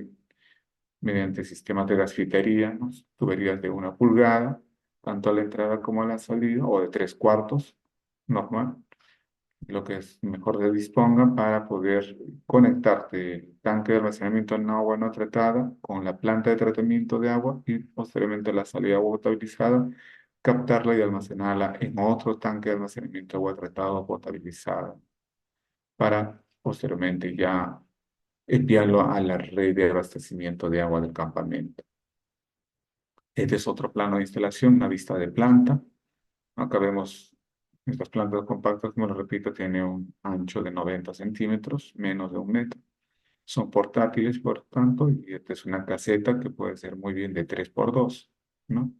mediante sistemas de gasfitería, ¿no? Tuberías de 1 pulgada, tanto a la entrada como a la salida, o de 3/4, normal, lo que es mejor se disponga para poder conectarte el tanque de almacenamiento en agua no tratada con la planta de tratamiento de agua y posteriormente la salida de agua potabilizada, captarla y almacenarla en otro tanque de almacenamiento de agua tratada o potabilizada para posteriormente ya enviarlo a la red de abastecimiento de agua del campamento. Este es otro plano de instalación, una vista de planta. Acá vemos estas plantas compactas, como lo repito, tienen un ancho de 90 centímetros, menos de 1 metro. Son portátiles, por tanto, y esta es una caseta que puede ser muy bien de 3x2, ¿no?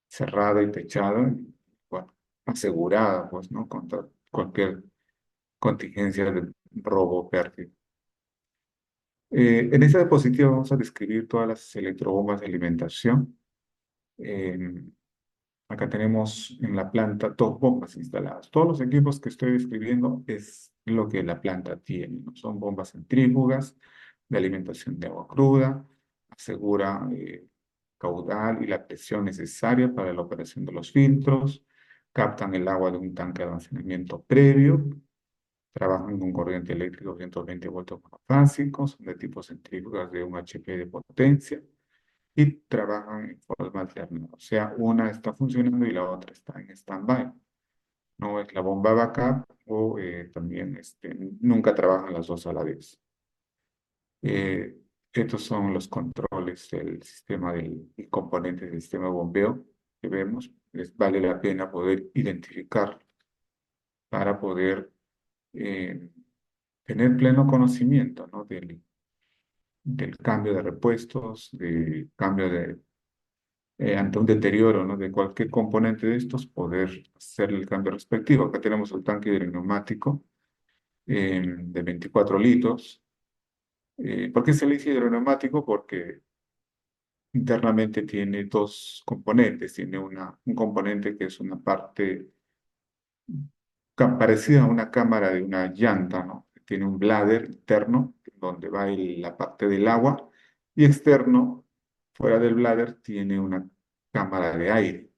Cerrada y techada, y, bueno, asegurada, pues, ¿no? Contra cualquier contingencia de robo o pérdida. En esta diapositiva vamos a describir todas las electrobombas de alimentación. Eh, Acá tenemos en la planta 2 bombas instaladas. Todos los equipos que estoy describiendo es lo que la planta tiene, ¿no? Son bombas centrífugas de alimentación de agua cruda, asegura caudal y la presión necesaria para la operación de los filtros, captan el agua de un tanque de almacenamiento previo, trabajan con corriente eléctrica 220 voltios monofásicos, son de tipo centrífugas de 1 HP de potencia y trabajan en forma alterna. O sea, una está funcionando y la otra está en stand-by. No es la bomba backup o también nunca trabajan las dos a la vez. Eh, Estos son los controles del sistema y componentes del sistema de bombeo que vemos. Les vale la pena poder identificar para poder eh, tener pleno conocimiento, ¿no? del cambio de repuestos, del cambio ante un deterioro, ¿no? de cualquier componente de estos, poder hacer el cambio respectivo. Acá tenemos el tanque hidroneumático de 24 litros. ¿Por qué se le dice hidroneumático? Porque internamente tiene dos componentes. Tiene un componente que es una parte parecida a una cámara de una llanta, ¿no? Tiene un bladder interno donde va la parte del agua y externo, fuera del bladder, tiene una cámara de aire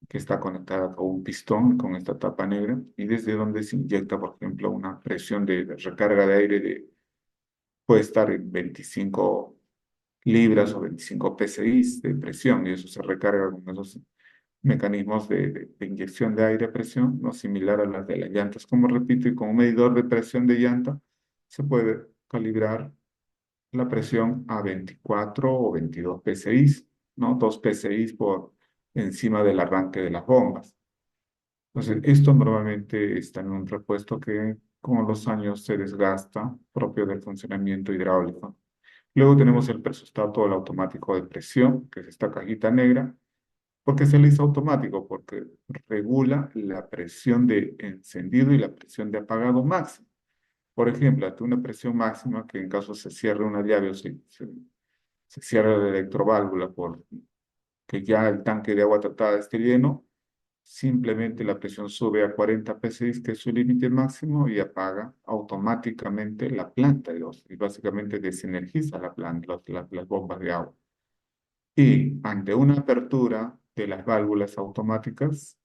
que está conectada con un pistón con esta tapa negra y desde donde se inyecta, por ejemplo, una presión de recarga de aire puede estar en 25 libras o 25 PSI de presión y eso se recarga con esos mecanismos de inyección de aire a presión, no similar a las de las llantas, como repito, y con un medidor de presión de llanta se puede calibrar la presión a 24 o 22 PSI, ¿no? 2 PSI por encima del arranque de las bombas. Entonces, esto normalmente está en un repuesto que con los años se desgasta, propio del funcionamiento hidráulico. Luego tenemos el presostato, el automático de presión, que es esta cajita negra. ¿Por qué se le dice automático? Porque regula la presión de encendido y la presión de apagado máxima. Por ejemplo, ante una presión máxima, que en caso se cierre una llave o se cierre la electroválvula por que ya el tanque de agua tratada esté lleno, simplemente la presión sube a 40 PSI, que es su límite máximo, y apaga automáticamente la planta y básicamente desenergiza la planta, las bombas de agua. Y ante una apertura de las válvulas automáticas,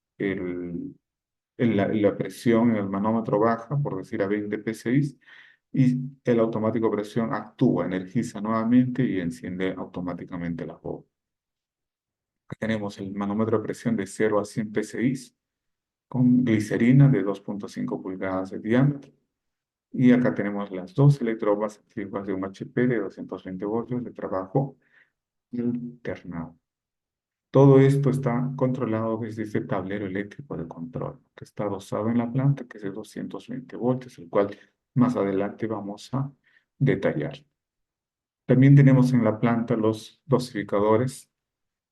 la presión en el manómetro baja, por decir a 20 PSI, y el automático presión actúa, energiza nuevamente y enciende automáticamente la bomba. Tenemos el manómetro de presión de 0 a 100 psi con glicerina de 2.5 pulgadas de diámetro. Y acá tenemos las dos electrobombas centrífugas de un HP de 220 voltios de trabajo alternado. Todo esto está controlado desde este tablero eléctrico de control que está adosado en la planta, que es de 220 voltios, el cual más adelante vamos a detallar. También tenemos en la planta los dosificadores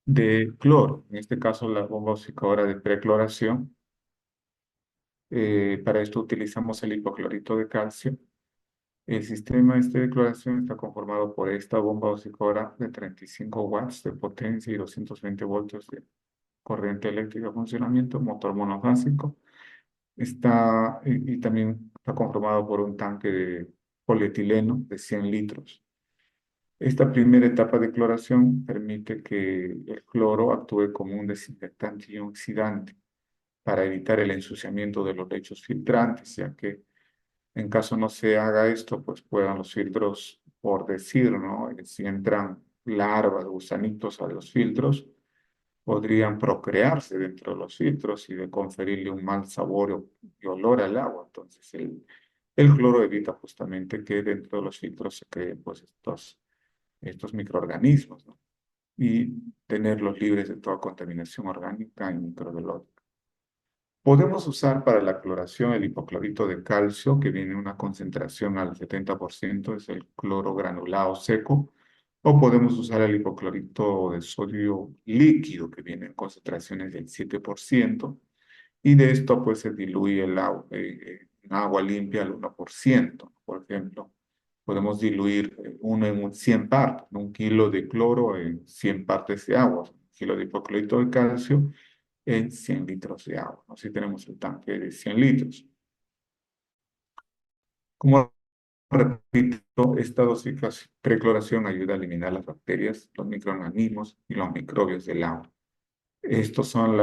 de cloro, en este caso la bomba dosificadora de precloración. Para esto utilizamos el hipoclorito de calcio. El sistema este de cloración está conformado por esta bomba dosificadora de 35 watts de potencia y 220 voltios de corriente eléctrica de funcionamiento, motor monofásico. Y también está conformado por un tanque de polietileno de 100 litros. Esta primera etapa de cloración permite que el cloro actúe como un desinfectante y oxidante para evitar el ensuciamiento de los lechos filtrantes, ya que en caso no se haga esto, pues puedan los filtros, por decir, ¿no? Si entran larvas, gusanitos a los filtros, podrían procrearse dentro de los filtros y de conferirle un mal sabor y olor al agua. Entonces, el cloro evita justamente que dentro de los filtros se creen pues estos microorganismos, ¿no? Y tenerlos libres de toda contaminación orgánica y microbiológica. Podemos usar para la cloración el hipoclorito de calcio, que viene en una concentración al 70%, es el cloro granulado seco, o podemos usar el hipoclorito de sodio líquido, que viene en concentraciones del 7%, y de esto pues se diluye el agua, en agua limpia al 1%. Por ejemplo, podemos diluir uno en 100 partes, un kilo de cloro en 100 partes de agua, un kilo de hipoclorito de calcio en 100 litros de agua. Así tenemos el tanque de 100 litros. Como repito, esta precloración ayuda a eliminar las bacterias, los microorganismos y los microbios del agua. Estos son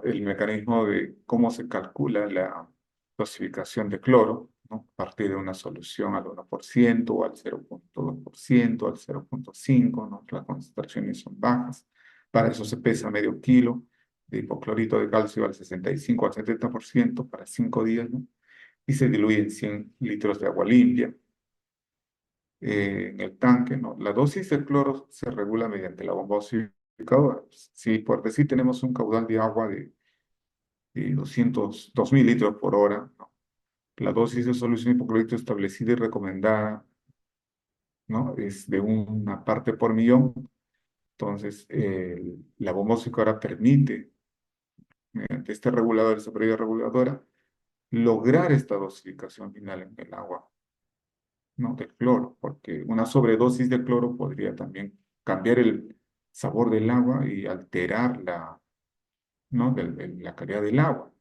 el mecanismo de cómo se calcula la dosificación de cloro, ¿no? A partir de una solución al 1% o al 0.2%, al 0.5%, ¿no? Las concentraciones son bajas. Para eso se pesa medio kilo de hipoclorito de calcio al 65 al 70% para 5 días, ¿no? Y se diluye en 100 litros de agua limpia en el tanque, ¿no? La dosis de cloro se regula mediante la bomba dosificadora. Si por decir tenemos un caudal de agua de 2.000 litros por hora, ¿no? La dosis de solución de hipoclorito establecida y recomendada, ¿no? Es de una parte por millón. Entonces, la bomba dosificadora permite, mediante este regulador, esta previa reguladora, lograr esta dosificación final en el agua, ¿no? Del cloro, porque una sobredosis de cloro podría también cambiar el sabor del agua y alterar ¿no? La calidad del agua.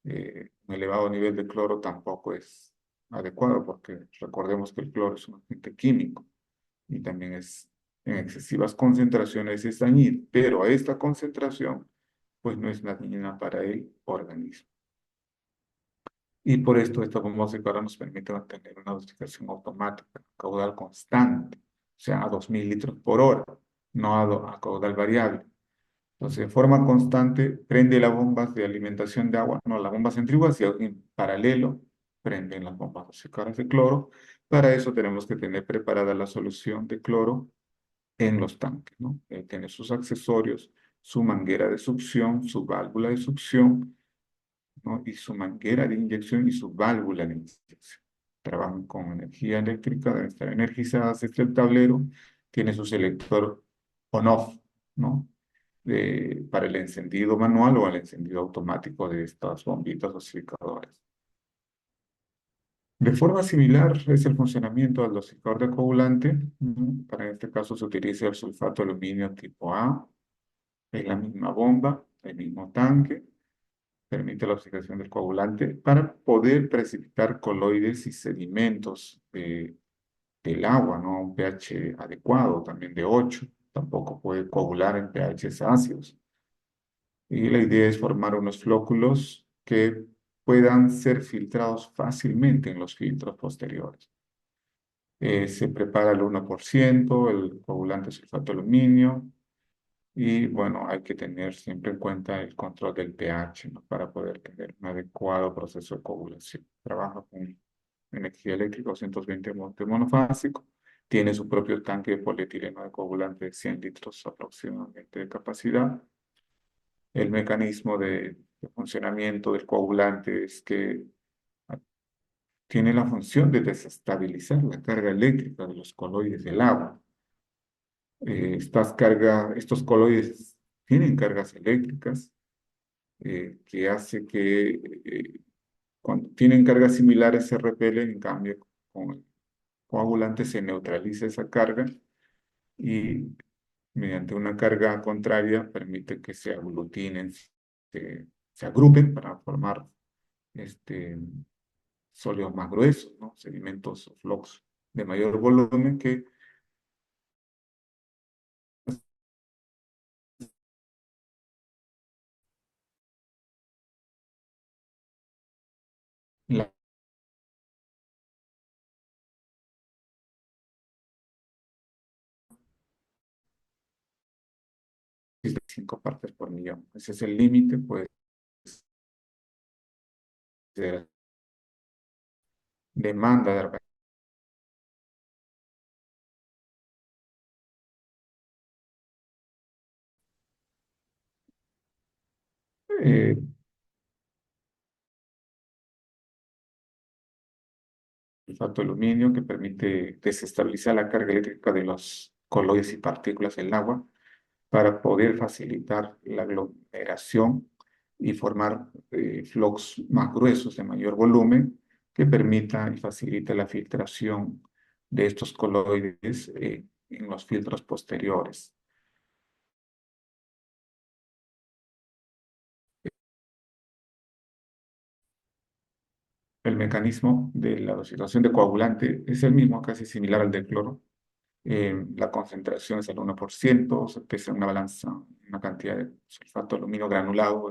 Un elevado nivel de cloro tampoco es adecuado porque recordemos que el cloro es un agente químico y también es en excesivas concentraciones es dañino, pero a esta concentración pues no es dañina para el organismo. Y por esto esta bomba dosificadora nos permite mantener una dosificación automática, caudal constante, o sea, a 2.000 litros por hora, no a caudal variable. Entonces, de forma constante, prende las bombas de alimentación de agua, no las bombas centrífugas, y en paralelo prenden las bombas dosificadoras de cloro. Para eso tenemos que tener preparada la solución de cloro en los tanques, ¿no? Tiene sus accesorios, su manguera de succión, su válvula de succión, ¿no? Y su manguera de inyección y su válvula de inyección. Trabajan con energía eléctrica, deben estar energizadas. El tablero tiene su selector on-off, ¿no? Para el encendido manual o el encendido automático de estas bombitas dosificadoras. De forma similar es el funcionamiento del dosificador de coagulante. Para este caso se utiliza el sulfato de aluminio tipo A. Es la misma bomba, el mismo tanque. Permite la oxidación del coagulante para poder precipitar coloides y sedimentos del agua, ¿no? A un pH adecuado, también de 8. Tampoco puede coagular en pHs ácidos. Y la idea es formar unos flóculos que puedan ser filtrados fácilmente en los filtros posteriores. Se prepara el 1%, el coagulante sulfato de aluminio, Y bueno, hay que tener siempre en cuenta el control del pH, ¿no? Para poder tener un adecuado proceso de coagulación. Trabaja con energía eléctrica 220 voltios monofásico. Tiene su propio tanque de polietileno de coagulante de 100 litros aproximadamente de capacidad. El mecanismo de funcionamiento del coagulante es que tiene la función de desestabilizar la carga eléctrica de los coloides del agua. Estos coloides tienen cargas eléctricas que hace que cuando tienen cargas similares se repelen, en cambio con el coagulante se neutraliza esa carga y mediante una carga contraria permite que se aglutinen, se agrupen para formar este, sólidos más gruesos, ¿no? Sedimentos o flocos de mayor volumen que la 5 partes por millón. Ese es el límite, pues, de la demanda de eh, sulfato de aluminio que permite desestabilizar la carga eléctrica de los coloides y partículas del agua para poder facilitar la aglomeración y formar flocos más gruesos de mayor volumen que permita y facilite la filtración de estos coloides en los filtros posteriores. El mecanismo de la dosificación de coagulante es el mismo, casi similar al del cloro. La concentración es el 1%, se pesa en una balanza una cantidad de sulfato de aluminio granulado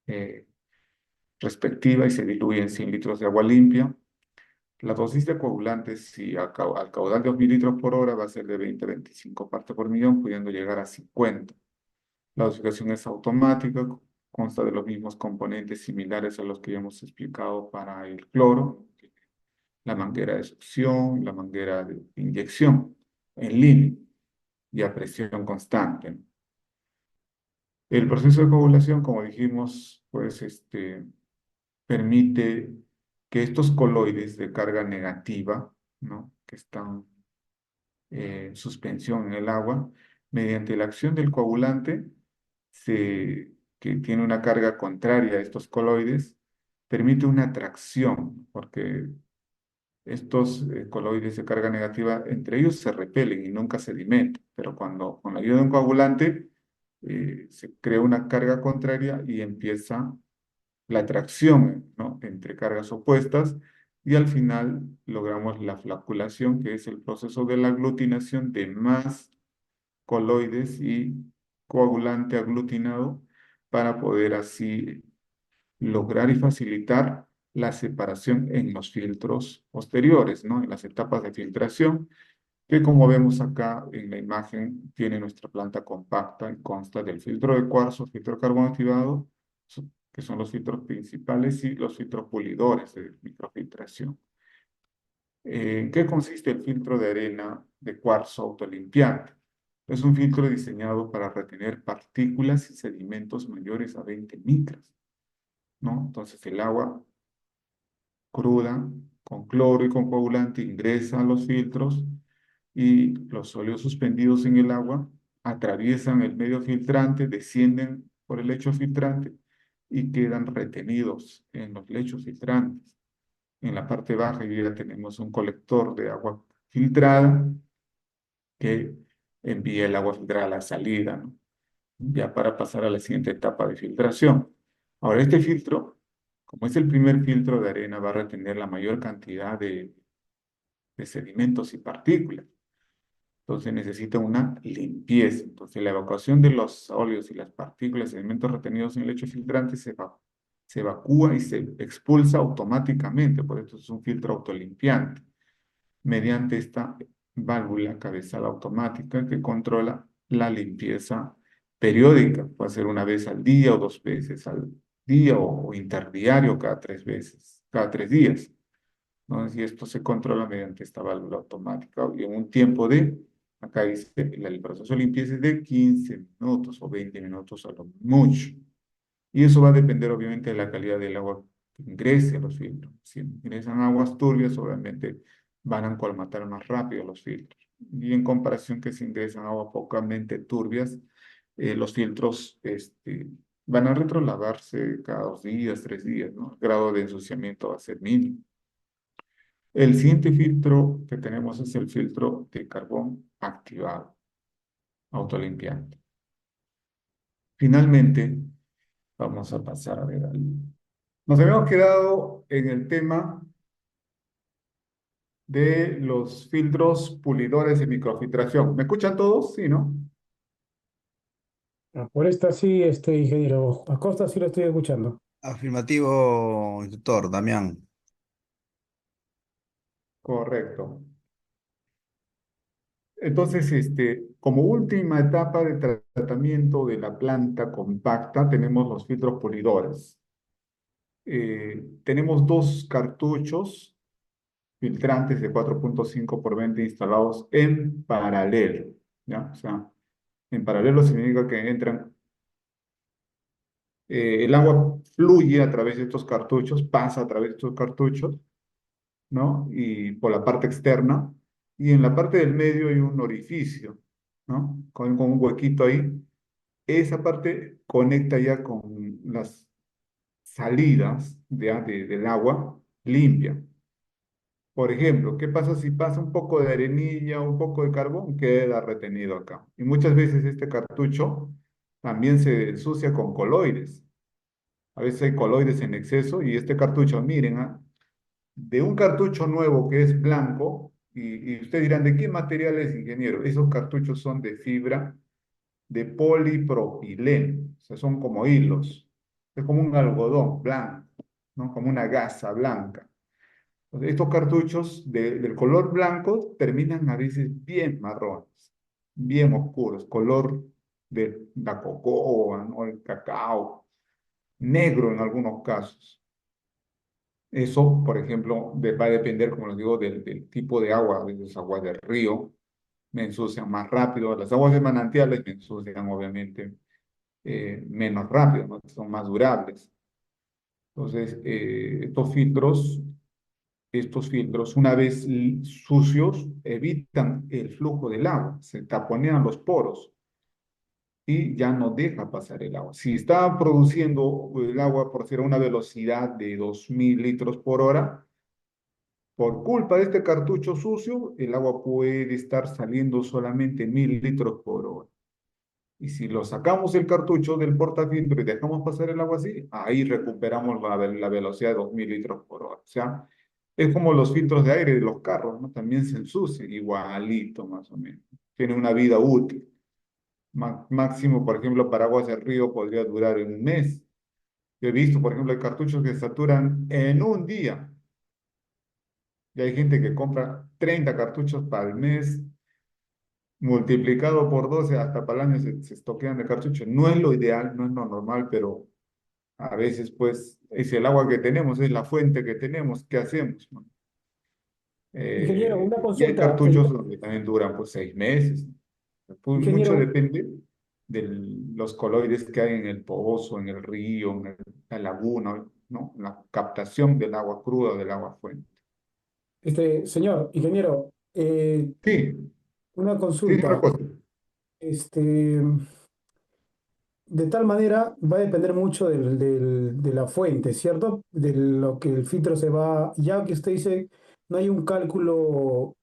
eh, respectiva y se diluye en 100 litros de agua limpia. La dosis de coagulantes, si al caudal de 2000 litros por hora, va a ser de 20 a 25 partes por millón, pudiendo llegar a 50. La dosificación es automática, consta de los mismos componentes similares a los que ya hemos explicado para el cloro, la manguera de succión, la manguera de inyección en línea y a presión constante. El proceso de coagulación, como dijimos, pues permite que estos coloides de carga negativa, ¿no? Que están en suspensión en el agua, mediante la acción del coagulante, que tiene una carga contraria a estos coloides, permite una atracción, porque estos coloides de carga negativa entre ellos se repelen y nunca sedimentan, pero cuando con la ayuda de un coagulante se crea una carga contraria y empieza la atracción, ¿no? Entre cargas opuestas y al final logramos la floculación, que es el proceso de la aglutinación de más coloides y coagulante aglutinado para poder así lograr y facilitar la separación en los filtros posteriores, ¿no? En las etapas de filtración, que como vemos acá en la imagen, tiene nuestra planta compacta y consta del filtro de cuarzo, filtro de carbono activado, que son los filtros principales, y los filtros pulidores de microfiltración. ¿En qué consiste el filtro de arena de cuarzo autolimpiante? Es un filtro diseñado para retener partículas y sedimentos mayores a 20 micras, ¿no? Entonces el agua cruda, con cloro y con coagulante, ingresa a los filtros y los sólidos suspendidos en el agua atraviesan el medio filtrante, descienden por el lecho filtrante y quedan retenidos en los lechos filtrantes. En la parte baja ya tenemos un colector de agua filtrada que envía el agua filtrada a la salida, ¿no? Ya para pasar a la siguiente etapa de filtración. Ahora, este filtro, como es el primer filtro de arena, va a retener la mayor cantidad de sedimentos y partículas. Entonces necesita una limpieza. Entonces la evacuación de los óleos y las partículas, sedimentos retenidos en el lecho filtrante se evacúa y se expulsa automáticamente. Por eso es un filtro autolimpiante, mediante esta válvula cabezal automática que controla la limpieza periódica, puede ser una vez al día o dos veces al día o interdiario cada 3 veces, cada 3 días, ¿no? Y esto se controla mediante esta válvula automática y en un tiempo de, acá dice, el proceso de limpieza es de 15 minutos o 20 minutos a lo mucho. Y eso va a depender obviamente de la calidad del agua que ingrese a los filtros. Si ingresan aguas turbias, obviamente van a colmatar más rápido los filtros. Y en comparación que si ingresan aguas pocamente turbias, los filtros van a retrolavarse cada 2 días, 3 días, ¿no? El grado de ensuciamiento va a ser mínimo. El siguiente filtro que tenemos es el filtro de carbón activado, autolimpiante. Finalmente, vamos a pasar a ver nos habíamos quedado en el tema de los filtros pulidores de microfiltración. ¿Me escuchan todos? Sí, ¿no? Por esta sí, ingeniero Acosta, sí lo estoy escuchando. Afirmativo, instructor Damián. Correcto. Entonces, como última etapa de tratamiento de la planta compacta, tenemos los filtros pulidores. Tenemos dos cartuchos filtrantes de 4.5 por 20 instalados en paralelo, ¿ya? O sea, en paralelo significa que entran, el agua fluye a través de estos cartuchos, pasa a través de estos cartuchos, ¿no? Y por la parte externa, y en la parte del medio hay un orificio, ¿no? Con un huequito ahí. Esa parte conecta ya con las salidas del agua limpia. Por ejemplo, ¿qué pasa si pasa un poco de arenilla, un poco de carbón? Queda retenido acá. Y muchas veces este cartucho también se ensucia con coloides. A veces hay coloides en exceso y este cartucho, miren, de un cartucho nuevo que es blanco, y ustedes dirán, ¿de qué material es, ingeniero? Esos cartuchos son de fibra de polipropileno, o sea, son como hilos. Es como un algodón blanco, ¿no? Como una gasa blanca. Entonces, estos cartuchos del color blanco terminan a veces bien marrones, bien oscuros, color de la cocoa, ¿no? El cacao, negro en algunos casos. Eso, por ejemplo, va a depender, como les digo, del tipo de agua. A veces aguas del río me ensucian más rápido, las aguas de manantiales me ensucian obviamente menos rápido, ¿no? Son más durables. Entonces, estos filtros, una vez sucios, evitan el flujo del agua, se taponean los poros y ya no deja pasar el agua. Si está produciendo el agua por ser a una velocidad de 2000 litros por hora, por culpa de este cartucho sucio, el agua puede estar saliendo solamente 1000 litros por hora. Y si lo sacamos el cartucho del portafiltro y dejamos pasar el agua así, ahí recuperamos la velocidad de 2000 litros por hora. O sea, es como los filtros de aire de los carros, ¿no? También se ensucian, igualito más o menos. Tiene una vida útil. Máximo, por ejemplo, para aguas de río podría durar en un mes. Yo he visto, por ejemplo, hay cartuchos que saturan en un día. Y hay gente que compra 30 cartuchos para el mes, multiplicado por 12 hasta para el año se estoquean de cartuchos. No es lo ideal, no es lo normal, pero a veces pues es el agua que tenemos, es la fuente que tenemos, ¿qué hacemos, no? Ingeniero, una Y hay consulta. cartuchos donde también duran pues 6 meses. Pues mucho Ingeniero, depende de los coloides que hay en el pozo, en el río, en la laguna, ¿no? La captación del agua cruda, del agua fuente. señor, ingeniero, Sí, una sí, señor consulta. Acosta. Este, de tal manera va a depender mucho de la fuente, ¿cierto? De lo que el filtro se va, ya que usted dice, no hay un cálculo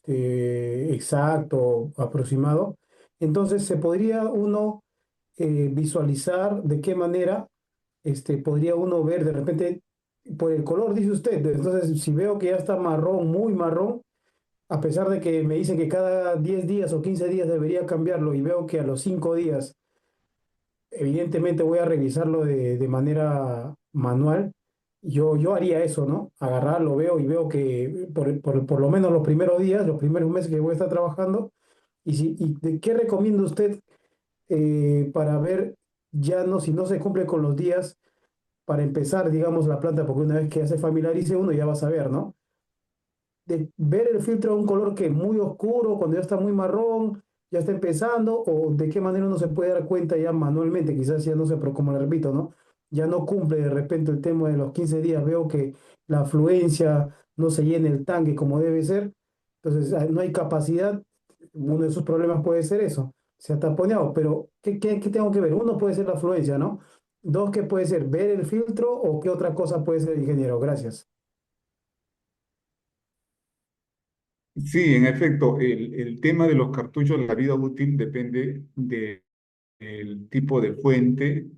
exacto, aproximado, entonces se podría uno visualizar de qué manera podría uno ver de repente, por el color, dice usted, entonces si veo que ya está marrón, muy marrón, a pesar de que me dice que cada 10 días o 15 días debería cambiarlo y veo que a los 5 días evidentemente voy a revisarlo de manera manual. Yo haría eso, ¿no? Agarrarlo, veo y veo que por lo menos los primeros días, los primeros meses que voy a estar trabajando, ¿y de qué recomienda usted? para ver ya no, si no se cumple con los días para empezar, digamos, la planta, porque una vez que ya se familiarice uno ya va a saber, ¿no? De ver el filtro a un color que es muy oscuro, cuando ya está muy marrón, ya está empezando, o de qué manera uno se puede dar cuenta ya manualmente, quizás ya no sé, pero como le repito, ¿no? Ya no cumple de repente el tema de los 15 días, veo que la afluencia no se llena el tanque como debe ser, entonces no hay capacidad, uno de sus problemas puede ser eso, se ha taponeado, pero ¿qué tengo que ver? Uno puede ser la afluencia, ¿no? Dos, ¿qué puede ser? ¿Ver el filtro o qué otra cosa puede ser, ingeniero? Gracias. Sí, en efecto, el tema de los cartuchos, la vida útil depende del tipo de fuente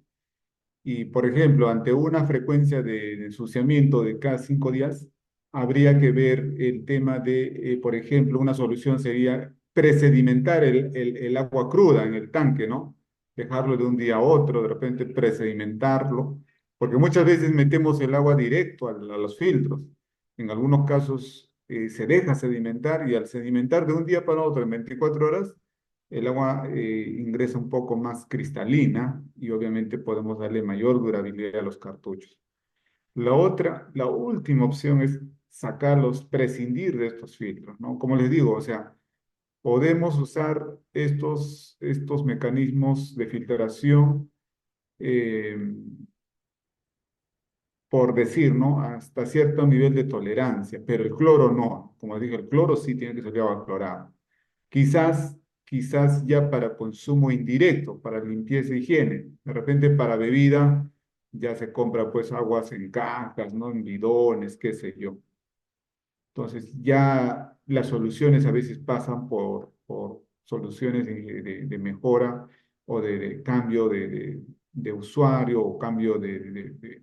y, por ejemplo, ante una frecuencia de ensuciamiento de cada 5 días, habría que ver el tema de, por ejemplo, una solución sería presedimentar el agua cruda en el tanque, ¿no? Dejarlo de un día a otro, de repente presedimentarlo, porque muchas veces metemos el agua directo a los filtros. En algunos casos se deja sedimentar y al sedimentar de un día para otro en 24 horas, el agua ingresa un poco más cristalina y obviamente podemos darle mayor durabilidad a los cartuchos. La última opción es sacarlos, prescindir de estos filtros, ¿no? Como les digo, o sea, podemos usar estos mecanismos de filtración, eh, por decir, ¿no? Hasta cierto nivel de tolerancia, pero el cloro no. Como dije, el cloro sí tiene que ser agua clorada. Quizás ya para consumo indirecto, para limpieza e higiene. De repente para bebida ya se compra pues aguas en cajas, ¿no? En bidones, qué sé yo. Entonces ya las soluciones a veces pasan por soluciones de mejora o de cambio de usuario o cambio de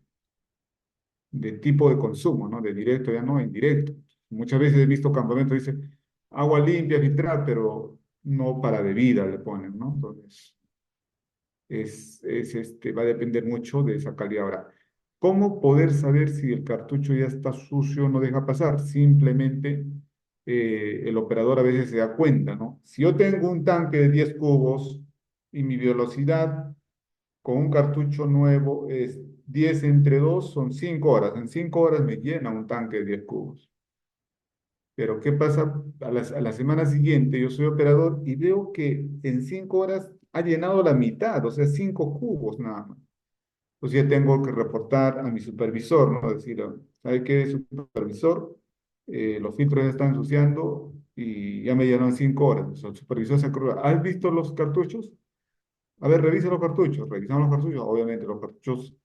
tipo de consumo, ¿no? De directo ya no indirecto. Muchas veces he visto campamentos que dicen agua limpia, filtrar, pero no para bebida le ponen, ¿no? Entonces, va a depender mucho de esa calidad. Ahora, ¿cómo poder saber si el cartucho ya está sucio o no deja pasar? Simplemente el operador a veces se da cuenta, ¿no? Si yo tengo un tanque de 10 cubos y mi velocidad con un cartucho nuevo es 10 entre 2 son 5 horas. En 5 horas me llena un tanque de 10 cubos. Pero ¿qué pasa? A la semana siguiente yo soy operador y veo que en 5 horas ha llenado la mitad, o sea, 5 cubos nada más. Pues ya tengo que reportar a mi supervisor, ¿no? Decir, ¿sabe qué, supervisor? Los filtros ya están ensuciando y ya me llenaron 5 horas. O sea, el supervisor se acuerda, ¿has visto los cartuchos? A ver, revisa los cartuchos, revisamos los cartuchos, obviamente los cartuchos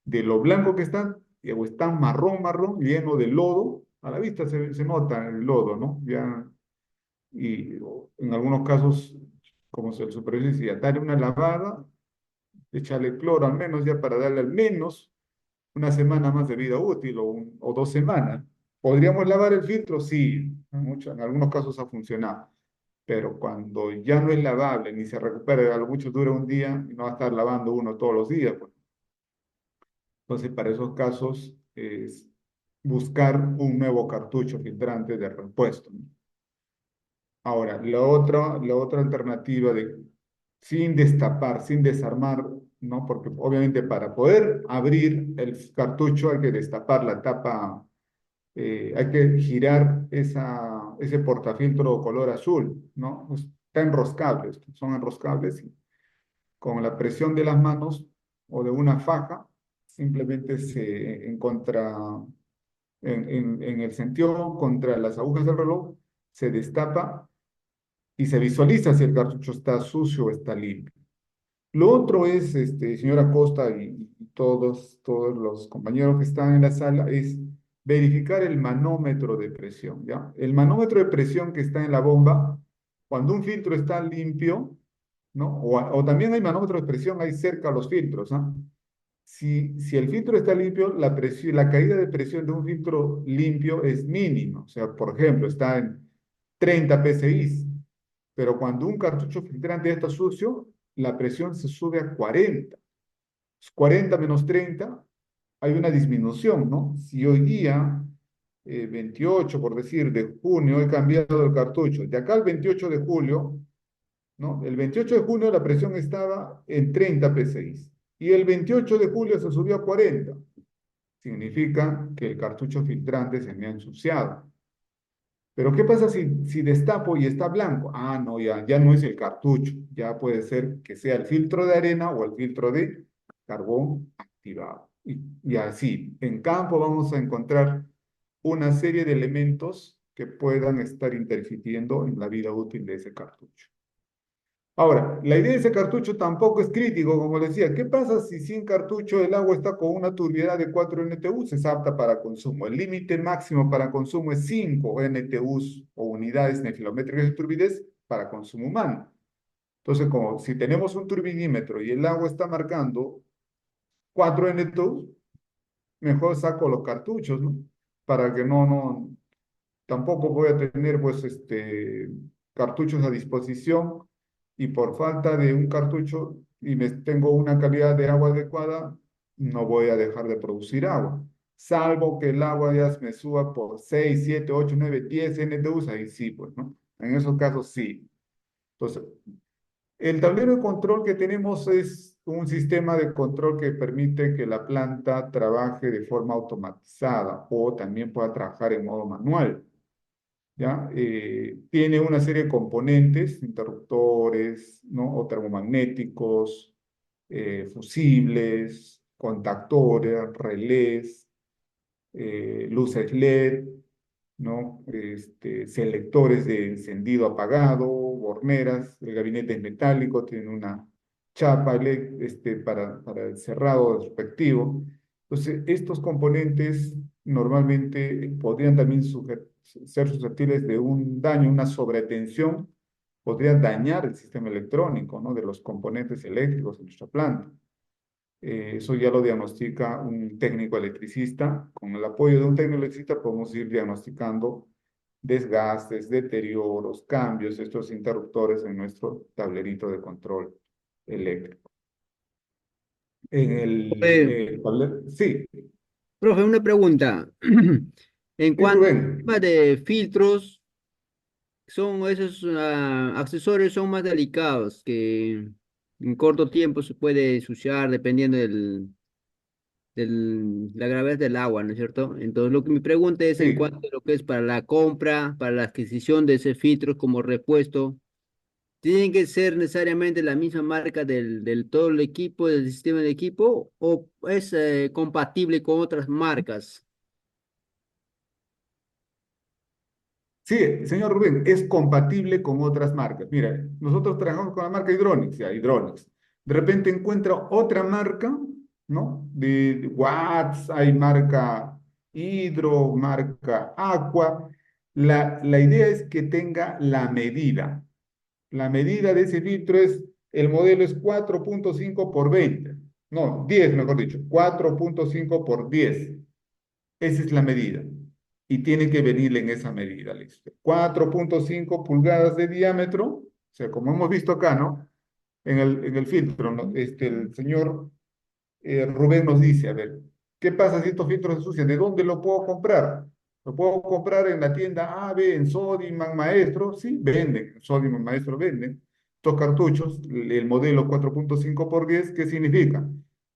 de lo blanco que están, o están marrón, marrón, lleno de lodo, a la vista se nota el lodo, ¿no? Ya, en algunos casos, como se el supervisor decía, darle una lavada, echarle cloro al menos ya para darle al menos una semana más de vida útil o 2 semanas. ¿Podríamos lavar el filtro? Sí, en algunos casos ha funcionado, pero cuando ya no es lavable ni se recupera, a lo mucho dura un día y no va a estar lavando uno todos los días, pues. Entonces, para esos casos es buscar un nuevo cartucho filtrante de repuesto, ¿no? Ahora, la otra alternativa de sin destapar, sin desarmar, ¿no? Porque obviamente para poder abrir el cartucho hay que destapar la tapa, hay que girar ese portafiltro color azul, ¿no? Está enroscable, son enroscables y con la presión de las manos o de una faja, simplemente en el sentido contra las agujas del reloj, se destapa y se visualiza si el cartucho está sucio o está limpio. Lo otro es, señora Costa y todos los compañeros que están en la sala, es verificar el manómetro de presión, ¿ya? El manómetro de presión que está en la bomba, cuando un filtro está limpio, ¿no? O también hay manómetros de presión ahí cerca a los filtros, ¿ah? Si el filtro está limpio, la caída de presión de un filtro limpio es mínima. O sea, por ejemplo, está en 30 PSI, pero cuando un cartucho filtrante está sucio, la presión se sube a 40. 40 menos 30, hay una disminución, ¿no? Si hoy día, 28, por decir, de junio, he cambiado el cartucho, de acá al 28 de julio, ¿no? El 28 de junio la presión estaba en 30 PSI y el 28 de julio se subió a 40. Significa que el cartucho filtrante se me ha ensuciado. Pero ¿qué pasa si destapo y está blanco? Ah, no, ya no es el cartucho, ya puede ser que sea el filtro de arena o el filtro de carbón activado. Y así, en campo vamos a encontrar una serie de elementos que puedan estar interfiriendo en la vida útil de ese cartucho. Ahora, la idea de ese cartucho tampoco es crítico, como decía. ¿Qué pasa si sin cartucho el agua está con una turbiedad de 4 NTU? Es apta para consumo. El límite máximo para consumo es 5 NTU o unidades nefilométricas de turbidez para consumo humano. Entonces, como si tenemos un turbinímetro y el agua está marcando 4 NTU, mejor saco los cartuchos, ¿no? Para que tampoco voy a tener pues cartuchos a disposición y por falta de un cartucho y tengo una calidad de agua adecuada, no voy a dejar de producir agua. Salvo que el agua ya me suba por 6 7 8 9 10 NTUs, ahí sí, pues, ¿no? En esos casos sí. Entonces, el tablero de control que tenemos es un sistema de control que permite que la planta trabaje de forma automatizada o también pueda trabajar en modo manual. ¿Ya? Tiene una serie de componentes, interruptores, ¿no? O termomagnéticos, fusibles, contactores, relés, luces LED, ¿no? Selectores de encendido apagado, borneras, el gabinete es metálico, tiene una chapa LED, para el cerrado respectivo. Entonces, estos componentes normalmente podrían también ser susceptibles de un daño, una sobretensión, podría dañar el sistema electrónico, ¿no? De los componentes eléctricos en nuestra planta. Eso ya lo diagnostica un técnico electricista. Con el apoyo de un técnico electricista podemos ir diagnosticando desgastes, deterioros, cambios, estos interruptores en nuestro tablerito de control eléctrico. En Eh, el tablero, sí, Profe, una pregunta. En sí, cuanto al Rubén. tema de filtros, son esos accesorios son más delicados que en corto tiempo se puede ensuciar dependiendo la gravedad del agua, ¿no es cierto? Entonces, lo que mi pregunta es en Sí, cuanto a lo que es para la compra, para la adquisición de ese filtro como repuesto, ¿tienen que ser necesariamente la misma marca del todo el equipo, del sistema de equipo, o es compatible con otras marcas? sí, señor Rubén, es compatible con otras marcas. Mira, nosotros trabajamos con la marca Hydronics, ya, Hydronics. De repente encuentra otra marca, ¿no? De Watts, hay marca Hydro, marca Aqua. La idea es que tenga la medida. La medida de ese filtro el modelo es 4.5 por 20. No, 10, mejor dicho, 4.5 por 10. Esa es la medida. Y tiene que venir en esa medida, listo. 4.5 pulgadas de diámetro, o sea, como hemos visto acá, ¿no? En el filtro, ¿no? El señor Rubén nos dice, a ver, ¿qué pasa si estos filtros se ensucian? ¿De dónde lo puedo comprar? ¿Lo puedo comprar en la tienda A, B, en Sodimac Maestro? Sí, venden, en Sodimac Maestro venden. Estos cartuchos, el modelo 4.5 por 10, ¿qué significa?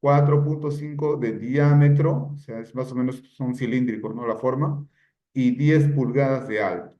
4.5 de diámetro, o sea, es más o menos, son cilíndricos, ¿no? La forma, y 10 pulgadas de alto.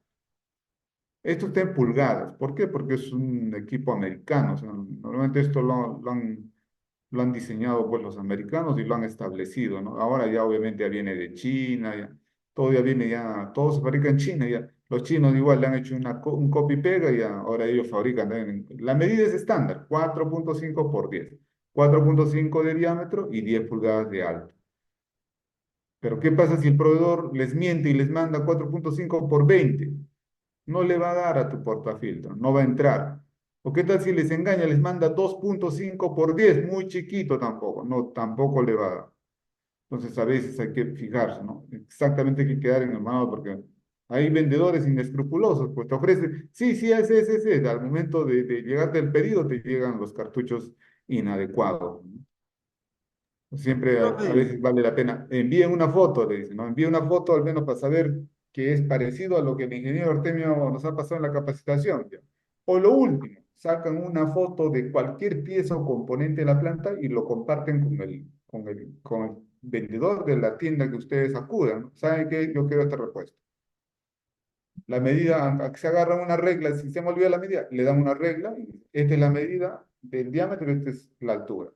Esto está en pulgadas. ¿Por qué? Porque es un equipo americano. O sea, normalmente esto lo han diseñado pues los americanos y lo han establecido, ¿no? Ahora ya obviamente ya viene de China, todo ya viene ya, todo se fabrica en China ya. Los chinos igual le han hecho un copy-pega y ahora ellos fabrican también. La medida es estándar, 4.5 por 10. 4.5 de diámetro y 10 pulgadas de alto. Pero ¿qué pasa si el proveedor les miente y les manda 4.5 por 20? No le va a dar a tu portafiltro, no va a entrar. ¿O qué tal si les engaña, les manda 2.5 por 10, muy chiquito tampoco? No, tampoco le va a dar. Entonces a veces hay que fijarse, ¿no? Exactamente hay que quedar en el mano porque hay vendedores inescrupulosos, pues te ofrecen, sí, sí, ese. Al momento de llegarte el pedido te llegan los cartuchos inadecuados, ¿no? Siempre a Profe, veces vale la pena. Envíen una foto, le dicen, ¿no? Envíen una foto al menos para saber que es parecido a lo que el ingeniero Artemio nos ha pasado en la capacitación, ¿ya? O lo último, sacan una foto de cualquier pieza o componente de la planta y lo comparten con el vendedor de la tienda que ustedes acudan. ¿Saben qué? Yo quiero esta respuesta. La medida, se agarran una regla, si se me olvida la medida, le dan una regla, y esta es la medida del diámetro, esta es la altura.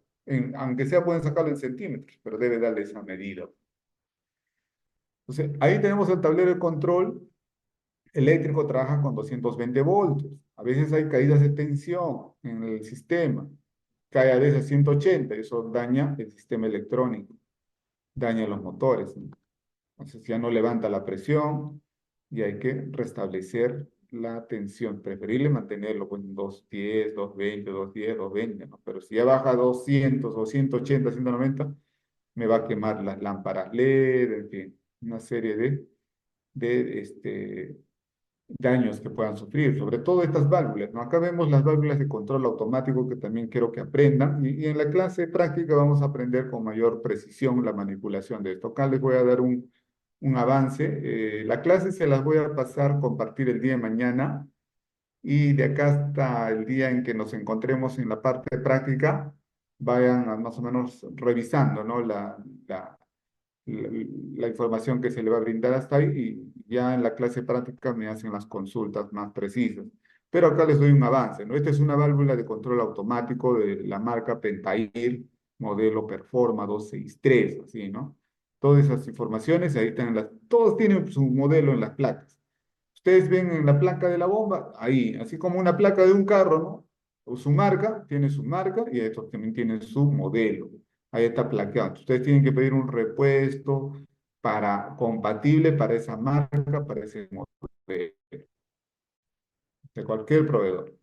Aunque sea pueden sacarlo en centímetros, pero debe darle esa medida. Entonces, ahí tenemos el tablero de control eléctrico, trabaja con 220 voltios. A veces hay caídas de tensión en el sistema, cae a veces 180, eso daña el sistema electrónico, daña los motores, ¿no? Entonces ya no levanta la presión y hay que restablecer la tensión. Preferible mantenerlo con 210, 220, 210, 220, ¿no? Pero si ya baja a 200 o 180, 190, me va a quemar las lámparas LED, en fin, una serie de daños que puedan sufrir, sobre todo estas válvulas, ¿no? Acá vemos las válvulas de control automático que también quiero que aprendan y en la clase práctica vamos a aprender con mayor precisión la manipulación de esto. Acá les voy a dar un avance. La clase se las voy a pasar, compartir el día de mañana y de acá hasta el día en que nos encontremos en la parte práctica, vayan más o menos revisando, ¿no? La, la información que se le va a brindar hasta ahí y ya en la clase práctica me hacen las consultas más precisas. Pero acá les doy un avance, ¿no? Esta es una válvula de control automático de la marca Pentair, modelo Performa 263, así, ¿no? Todas esas informaciones ahí están, todos tienen su modelo en las placas. Ustedes ven en la placa de la bomba, ahí, así como una placa de un carro, ¿no? O su marca, tiene su marca y estos también tienen su modelo. Ahí está plaqueado. Ustedes tienen que pedir un repuesto compatible para esa marca, para ese modelo, de cualquier proveedor.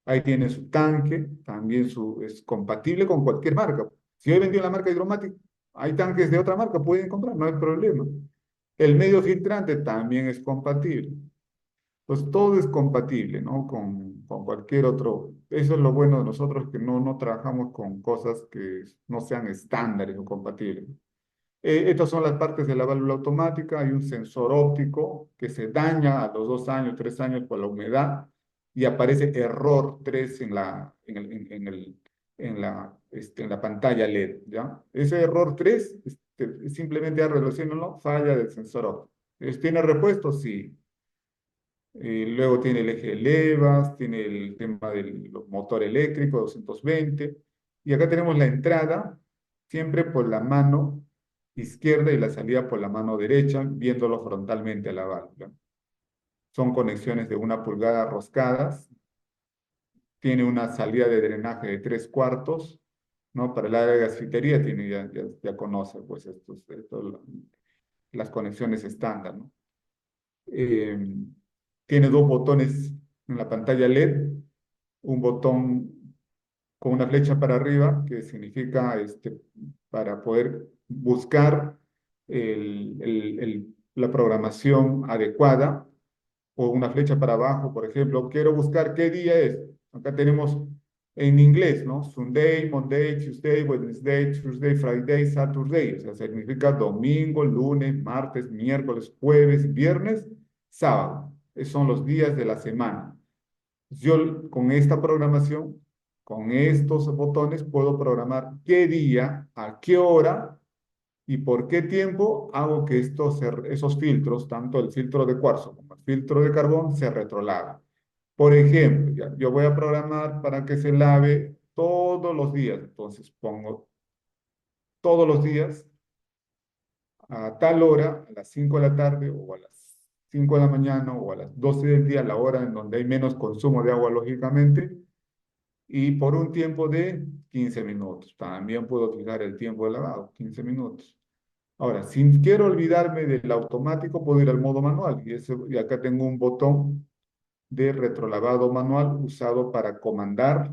Ahí tiene su tanque, también es compatible con cualquier marca. Si hoy vendió la marca Hidromatic, hay tanques de otra marca, pueden comprar, no hay problema. El medio filtrante también es compatible. Pues todo es compatible, ¿no? Con cualquier otro. Eso es lo bueno de nosotros, que no trabajamos con cosas que no sean estándares o compatibles. Estas son las partes de la válvula automática. Hay un sensor óptico que se daña a los 2 años, 3 años por la humedad y aparece error 3 en la pantalla LED, ¿ya? Ese error 3 simplemente no falla del sensor óptico. ¿Tiene repuesto? Sí. Luego tiene el eje de levas, tiene el tema del motor eléctrico 220. Y acá tenemos la entrada, siempre por la mano izquierda y la salida por la mano derecha, viéndolo frontalmente a la válvula. Son conexiones de 1 pulgada roscadas. Tiene una salida de drenaje de 3/4, ¿no? Para el área de gasfitería ya conoce, pues, las conexiones estándar, ¿no? Eh, Tiene 2 botones en la pantalla LED, un botón con una flecha para arriba, que significa para poder buscar la programación adecuada, o una flecha para abajo, por ejemplo, quiero buscar qué día es. Acá tenemos en inglés, ¿no? Sunday, Monday, Tuesday, Wednesday, Thursday, Friday, Saturday. O sea, significa domingo, lunes, martes, miércoles, jueves, viernes, sábado. Esos son los días de la semana. Yo con esta programación, con estos botones, puedo programar qué día, a qué hora y por qué tiempo hago que esos filtros, tanto el filtro de cuarzo como el filtro de carbón, se retrolaven. Por ejemplo, yo voy a programar para que se lave todos los días. Entonces pongo todos los días a tal hora, a las 5 de la tarde o a las 5 de la mañana o a las 12 del día, la hora en donde hay menos consumo de agua, lógicamente, y por un tiempo de 15 minutos. También puedo fijar el tiempo de lavado, 15 minutos. Ahora, si quiero olvidarme del automático, puedo ir al modo manual. Y acá tengo un botón de retrolavado manual usado para comandar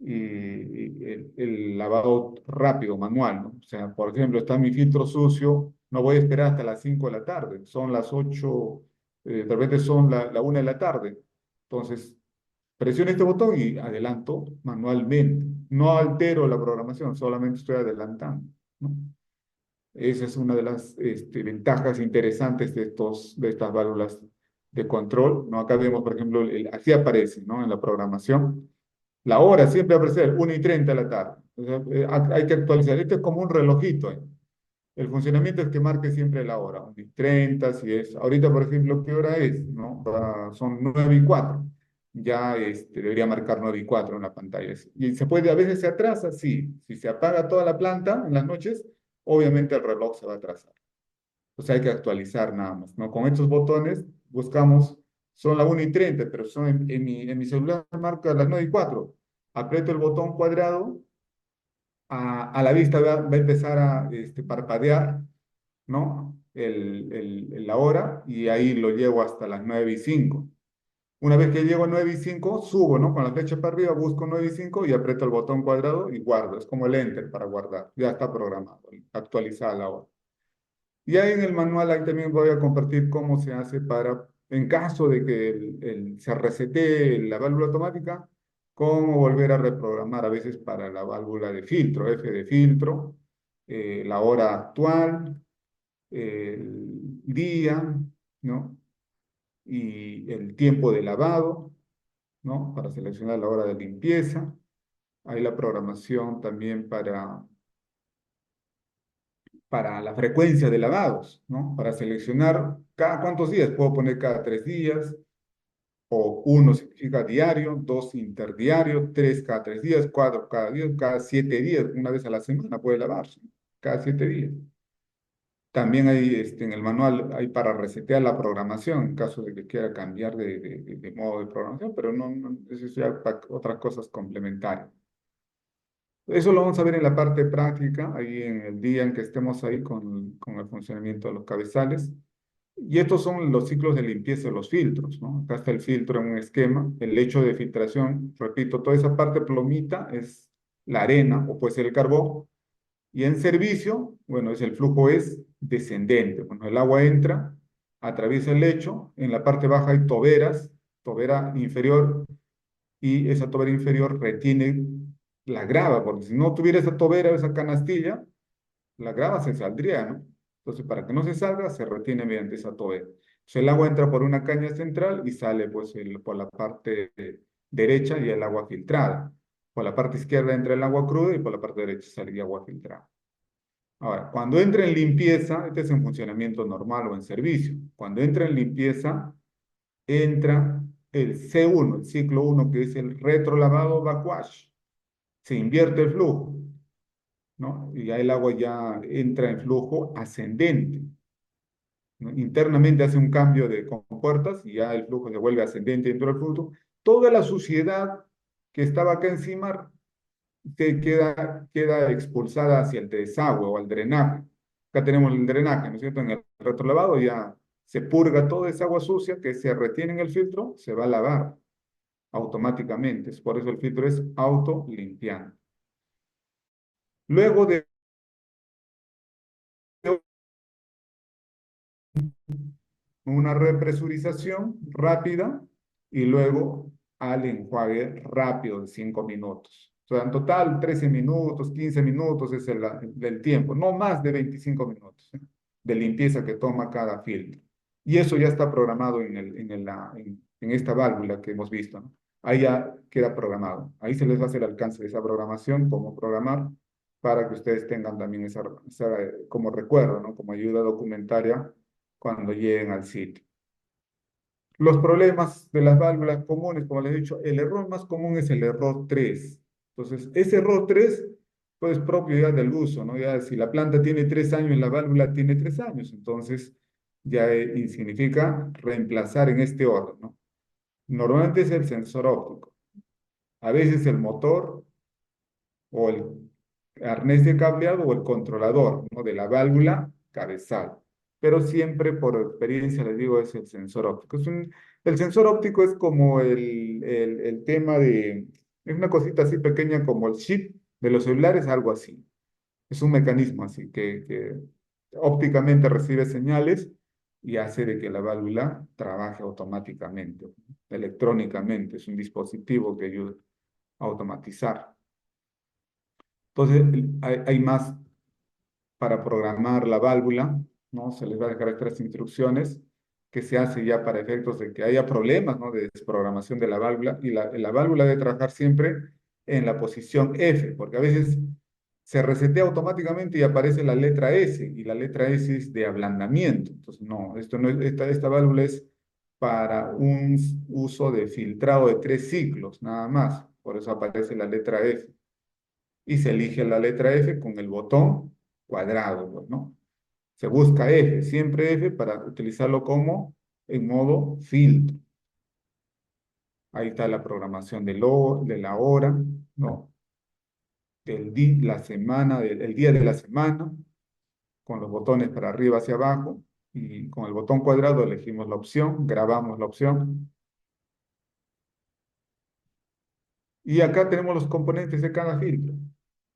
el lavado rápido manual, ¿no? O sea, por ejemplo, está mi filtro sucio, no voy a esperar hasta las 5 de la tarde, son las 8, de repente son la 1 de la tarde. Entonces, presiono este botón y adelanto manualmente. No altero la programación, solamente estoy adelantando, ¿no? Esa es una de las ventajas interesantes de estas válvulas de control, ¿no? Acá vemos, por ejemplo, así aparece, ¿no? En la programación. La hora siempre va a aparecer 1:30 de la tarde. O sea, hay que actualizar. Este es como un relojito, ¿eh? El funcionamiento es que marque siempre la hora, 1:30, si es. Ahorita, por ejemplo, ¿qué hora es? ¿No? Son 9:04. Ya debería marcar 9:04 en la pantalla. Y se puede, a veces se atrasa, sí. Si se apaga toda la planta en las noches, obviamente el reloj se va a atrasar. O sea, hay que actualizar nada más, ¿no? Con estos botones buscamos, son las 1:30, pero son en mi celular marca las 9:04. Aprieto el botón cuadrado, a la vista va a empezar a parpadear, ¿no? La hora, y ahí lo llevo hasta las 9:05. Una vez que llego a 9:05, subo, ¿no? Con la flecha para arriba, busco 9:05 y aprieto el botón cuadrado y guardo. Es como el Enter para guardar. Ya está programado, actualizada la hora. Y ahí en el manual, ahí también voy a compartir cómo se hace para, en caso de que se resete la válvula automática, cómo volver a reprogramar a veces para la válvula de filtro, F de filtro, la hora actual, el día, ¿no? Y el tiempo de lavado, ¿no? Para seleccionar la hora de limpieza. Hay la programación también para la frecuencia de lavados, ¿no? Para seleccionar cada cuántos días. Puedo poner cada 3 días, o 1 significa diario, 2 interdiario, 3 cada 3 días, 4 cada día, cada 7 días, una vez a la semana puede lavarse, cada 7 días. También hay en el manual hay para resetear la programación en caso de que quiera cambiar de modo de programación, pero no, eso es ya otras cosas complementarias. Eso lo vamos a ver en la parte práctica, ahí en el día en que estemos ahí con el funcionamiento de los cabezales. Y estos son los ciclos de limpieza de los filtros, ¿no? Acá está el filtro en un esquema, el lecho de filtración, repito, toda esa parte plomita es la arena o puede ser el carbón. Y en servicio, bueno, el flujo es descendente. Bueno, el agua entra, atraviesa el lecho, en la parte baja hay toberas, tobera inferior, y esa tobera inferior retiene la grava, porque si no tuviera esa tobera, esa canastilla, la grava se saldría, ¿no? Entonces, para que no se salga, se retiene mediante esa tobera. Entonces, el agua entra por una caña central y sale pues, por la parte derecha y el agua filtrada. Por la parte izquierda entra el agua cruda y por la parte derecha sale agua filtrada. Ahora, cuando entra en limpieza, este es en funcionamiento normal o en servicio. Cuando entra en limpieza, entra el C1, el ciclo 1, que es el retrolavado backwash. Se invierte el flujo, ¿no? Y ya el agua ya entra en flujo ascendente, ¿no? Internamente hace un cambio de compuertas y ya el flujo se vuelve ascendente dentro del flujo. Toda la suciedad que estaba acá encima queda expulsada hacia el desagüe o al drenaje. Acá tenemos el drenaje, ¿no es cierto? En el retrolavado ya se purga toda esa agua sucia que se retiene en el filtro, se va a lavar automáticamente. Por eso el filtro es autolimpiante. Luego de una represurización rápida y luego al enjuague rápido de 5 minutos. O sea, en total 13 minutos, 15 minutos es el tiempo, no más de 25 minutos, ¿eh? De limpieza que toma cada filtro. Y eso ya está programado en esta válvula que hemos visto, ¿no? Ahí ya queda programado. Ahí se les va a hacer alcance de esa programación, cómo programar, para que ustedes tengan también como recuerdo, ¿no? Como ayuda documentaria cuando lleguen al sitio. Los problemas de las válvulas comunes, como les he dicho, el error más común es el error 3. Entonces, ese error 3 pues, es propio ya del uso, ¿no? Ya si la planta tiene 3 años, la válvula tiene 3 años, entonces ya significa reemplazar en este orden, ¿no? Normalmente es el sensor óptico, a veces el motor o el arnés de cableado o el controlador, ¿no? De la válvula cabezal. Pero siempre por experiencia les digo es el sensor óptico. El sensor óptico es como el tema es una cosita así pequeña como el chip de los celulares, algo así. Es un mecanismo así que ópticamente recibe señales y hace de que la válvula trabaje automáticamente, electrónicamente. Es un dispositivo que ayuda a automatizar. Entonces, hay más para programar la válvula, ¿no? Se les va a dejar estas instrucciones que se hace ya para efectos de que haya problemas, ¿no? De desprogramación de la válvula, y la válvula debe trabajar siempre en la posición F, porque a veces se resetea automáticamente y aparece la letra S, y la letra S es de ablandamiento. Entonces, no, esto no es, esta válvula es para un uso de filtrado de 3 ciclos, nada más. Por eso aparece la letra F. Y se elige la letra F con el botón cuadrado, pues, ¿no? Se busca F, siempre F para utilizarlo como en modo filtro. Ahí está la programación de la hora, ¿no? La semana, el día de la semana, con los botones para arriba hacia abajo, y con el botón cuadrado elegimos la opción, grabamos la opción. Y acá tenemos los componentes de cada filtro.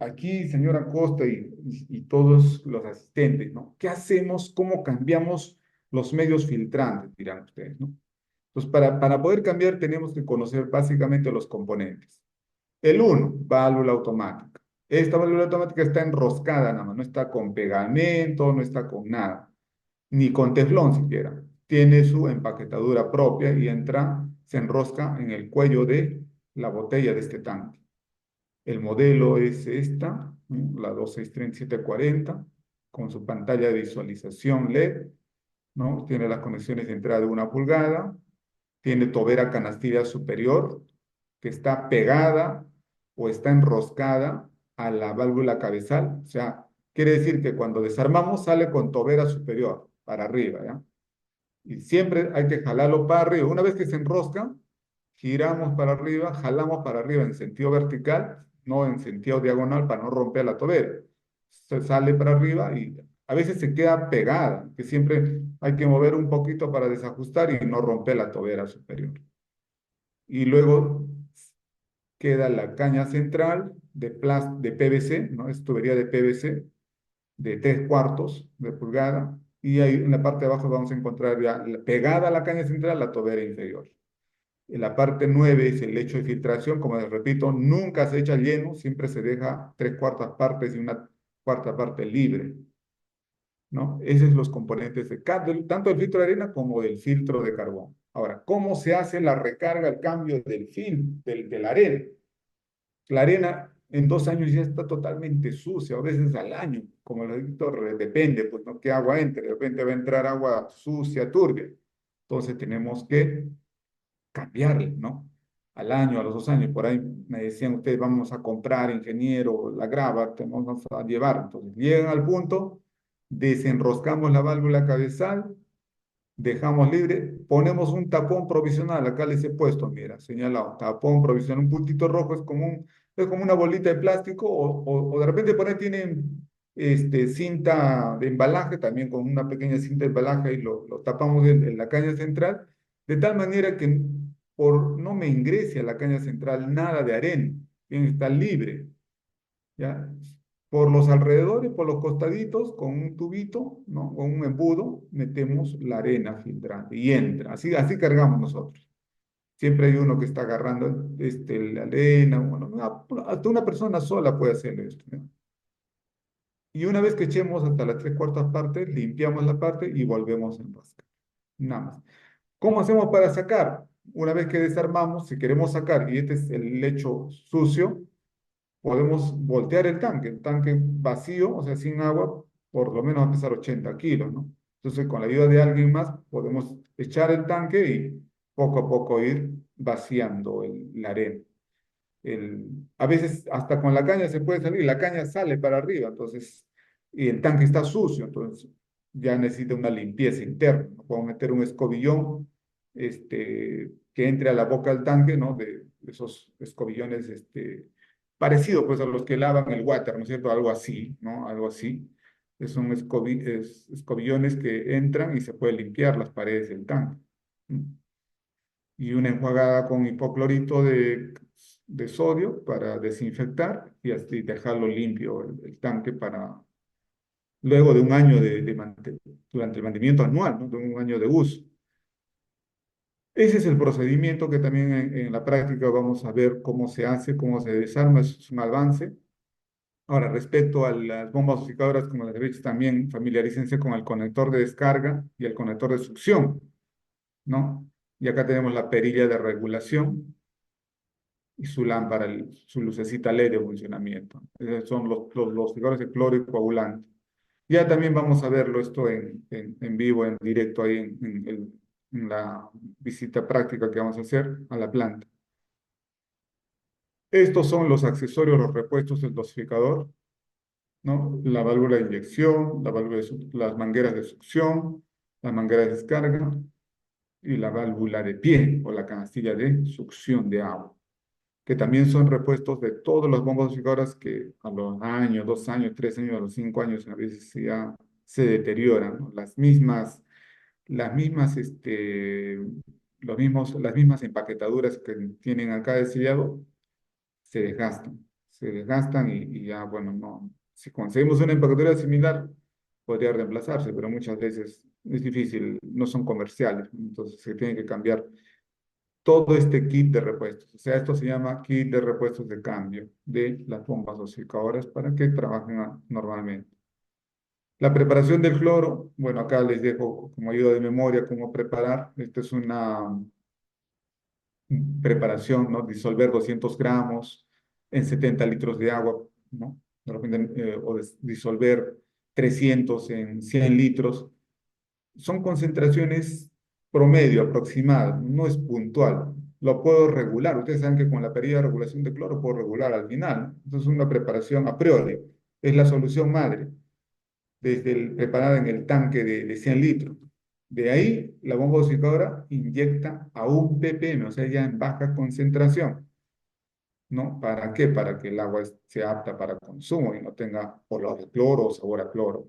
Aquí, señora Costa y todos los asistentes, ¿no? ¿Qué hacemos? ¿Cómo cambiamos los medios filtrantes? Dirán ustedes, ¿no? Entonces, para poder cambiar tenemos que conocer básicamente los componentes. El uno, válvula automática. Esta válvula automática está enroscada nada más, no está con pegamento, no está con nada, ni con teflón siquiera. Tiene su empaquetadura propia y entra, se enrosca en el cuello de la botella de este tanque. El modelo es esta, ¿no? La 2630740, con su pantalla de visualización LED, ¿no? Tiene las conexiones de entrada de 1 pulgada, tiene tobera canastilla superior, que está pegada o está enroscada a la válvula cabezal. O sea, quiere decir que cuando desarmamos sale con tobera superior, para arriba, ¿ya? Y siempre hay que jalarlo para arriba. Una vez que se enrosca, giramos para arriba, jalamos para arriba en sentido vertical, no en sentido diagonal para no romper la tobera. Se sale para arriba y a veces se queda pegada, que siempre hay que mover un poquito para desajustar y no romper la tobera superior. Y luego queda la caña central de PVC, ¿no? Es tubería de PVC de 3/4 de pulgada, y ahí en la parte de abajo vamos a encontrar ya pegada a la caña central la tobera inferior. En la parte 9 es el lecho de filtración, como les repito, nunca se echa lleno, siempre se deja 3/4 partes y 1/4 parte libre, ¿no? Esos son los componentes tanto del filtro de arena como del filtro de carbón. Ahora, ¿cómo se hace la recarga, el cambio de la arena? La arena en 2 años ya está totalmente sucia, a veces al año, como lo he dicho, depende, pues, ¿no? ¿Qué agua entre? De repente va a entrar agua sucia, turbia. Entonces tenemos que cambiarle, ¿no? Al año, a los 2 años, por ahí me decían ustedes, vamos a comprar, ingeniero, la grava, vamos a llevar. Entonces llegan al punto, desenroscamos la válvula cabezal, dejamos libre, ponemos un tapón provisional, acá les he puesto, mira, señalado, tapón provisional, un puntito rojo, es como una bolita de plástico, o de repente por ahí tienen cinta de embalaje, también con una pequeña cinta de embalaje, y lo tapamos en la caña central, de tal manera que no me ingrese a la caña central nada de arena, bien, está libre, ¿ya? Por los alrededores, por los costaditos, con un tubito, ¿no? Con un embudo, metemos la arena filtrante y entra. Así cargamos nosotros. Siempre hay uno que está agarrando la arena. Bueno, hasta una persona sola puede hacer esto, ¿no? Y una vez que echemos hasta las 3/4 partes, limpiamos la parte y volvemos a enroscar. Nada más. ¿Cómo hacemos para sacar? Una vez que desarmamos, si queremos sacar, y este es el lecho sucio, podemos voltear el tanque vacío, o sea, sin agua, por lo menos va a pesar 80 kilos, ¿no? Entonces, con la ayuda de alguien más, podemos echar el tanque y poco a poco ir vaciando la arena. A veces hasta con la caña se puede salir, la caña sale para arriba, entonces, y el tanque está sucio, entonces ya necesita una limpieza interna, ¿no? Podemos meter un escobillón que entre a la boca del tanque, ¿no? De esos escobillones parecido pues a los que lavan el water, ¿no es cierto? Algo así, ¿no? Algo así. Son escobillones que entran y se puede limpiar las paredes del tanque. Y una enjuagada con hipoclorito de sodio para desinfectar y así dejarlo limpio el tanque luego de un año durante el mantenimiento anual, ¿no? De un año de uso. Ese es el procedimiento que también en la práctica vamos a ver cómo se hace, cómo se desarma, es un avance. Ahora, respecto a las bombas dosificadoras, como les he dicho, también familiarícense con el conector de descarga y el conector de succión. ¿no? Y acá tenemos la perilla de regulación y su lámpara, su lucecita LED de funcionamiento. Esos son los fijadores de cloro y coagulante. Ya también vamos a verlo esto en vivo, en directo, ahí en la visita práctica que vamos a hacer a la planta. Estos son los accesorios, los repuestos del dosificador, ¿no? La válvula de inyección, las mangueras de succión, las mangueras de descarga y la válvula de pie o la canastilla de succión de agua, que también son repuestos de todos los bombos dosificadores que a los años, 2 años, 3 años, a los 5 años a veces ya se deterioran, ¿no? Las mismas empaquetaduras que tienen acá de sellado se desgastan y ya, bueno, no. Si conseguimos una empaquetadura similar, podría reemplazarse, pero muchas veces es difícil, no son comerciales, entonces se tiene que cambiar todo este kit de repuestos. O sea, esto se llama kit de repuestos de cambio de las bombas dosificadoras para que trabajen normalmente. La preparación del cloro, bueno, acá les dejo como ayuda de memoria cómo preparar. Esta es una preparación, ¿no? Disolver 200 gramos en 70 litros de agua, ¿no? De repente, disolver 300 en 100 litros. Son concentraciones promedio, aproximadas, no es puntual. Lo puedo regular. Ustedes saben que con la perilla de regulación de cloro puedo regular al final. Entonces, es una preparación a priori. Es la solución madre, preparada en el tanque de 100 litros. De ahí, la bomba dosificadora inyecta a 1 ppm, o sea, ya en baja concentración. ¿No? ¿Para qué? Para que el agua sea apta para consumo y no tenga olor de cloro o sabor a cloro.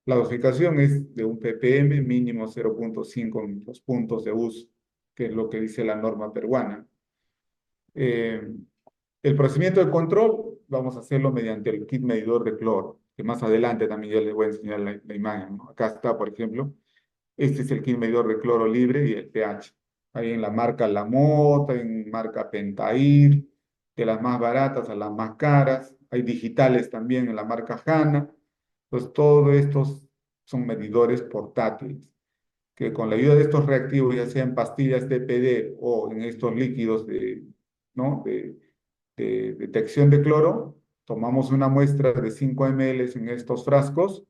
La dosificación es de 1 ppm, mínimo 0,5 en los puntos de uso, que es lo que dice la norma peruana. El procedimiento de control vamos a hacerlo mediante el kit medidor de cloro, que más adelante también ya les voy a enseñar la imagen, ¿no? Acá está, por ejemplo, este es el kit medidor de cloro libre y el pH. Hay en la marca La Mota, en marca Pentair, de las más baratas a las más caras. Hay digitales también en la marca Hanna. Pues todos estos son medidores portátiles, que con la ayuda de estos reactivos, ya sea en pastillas DPD o en estos líquidos ¿no? de detección de cloro, tomamos una muestra de 5 ml en estos frascos,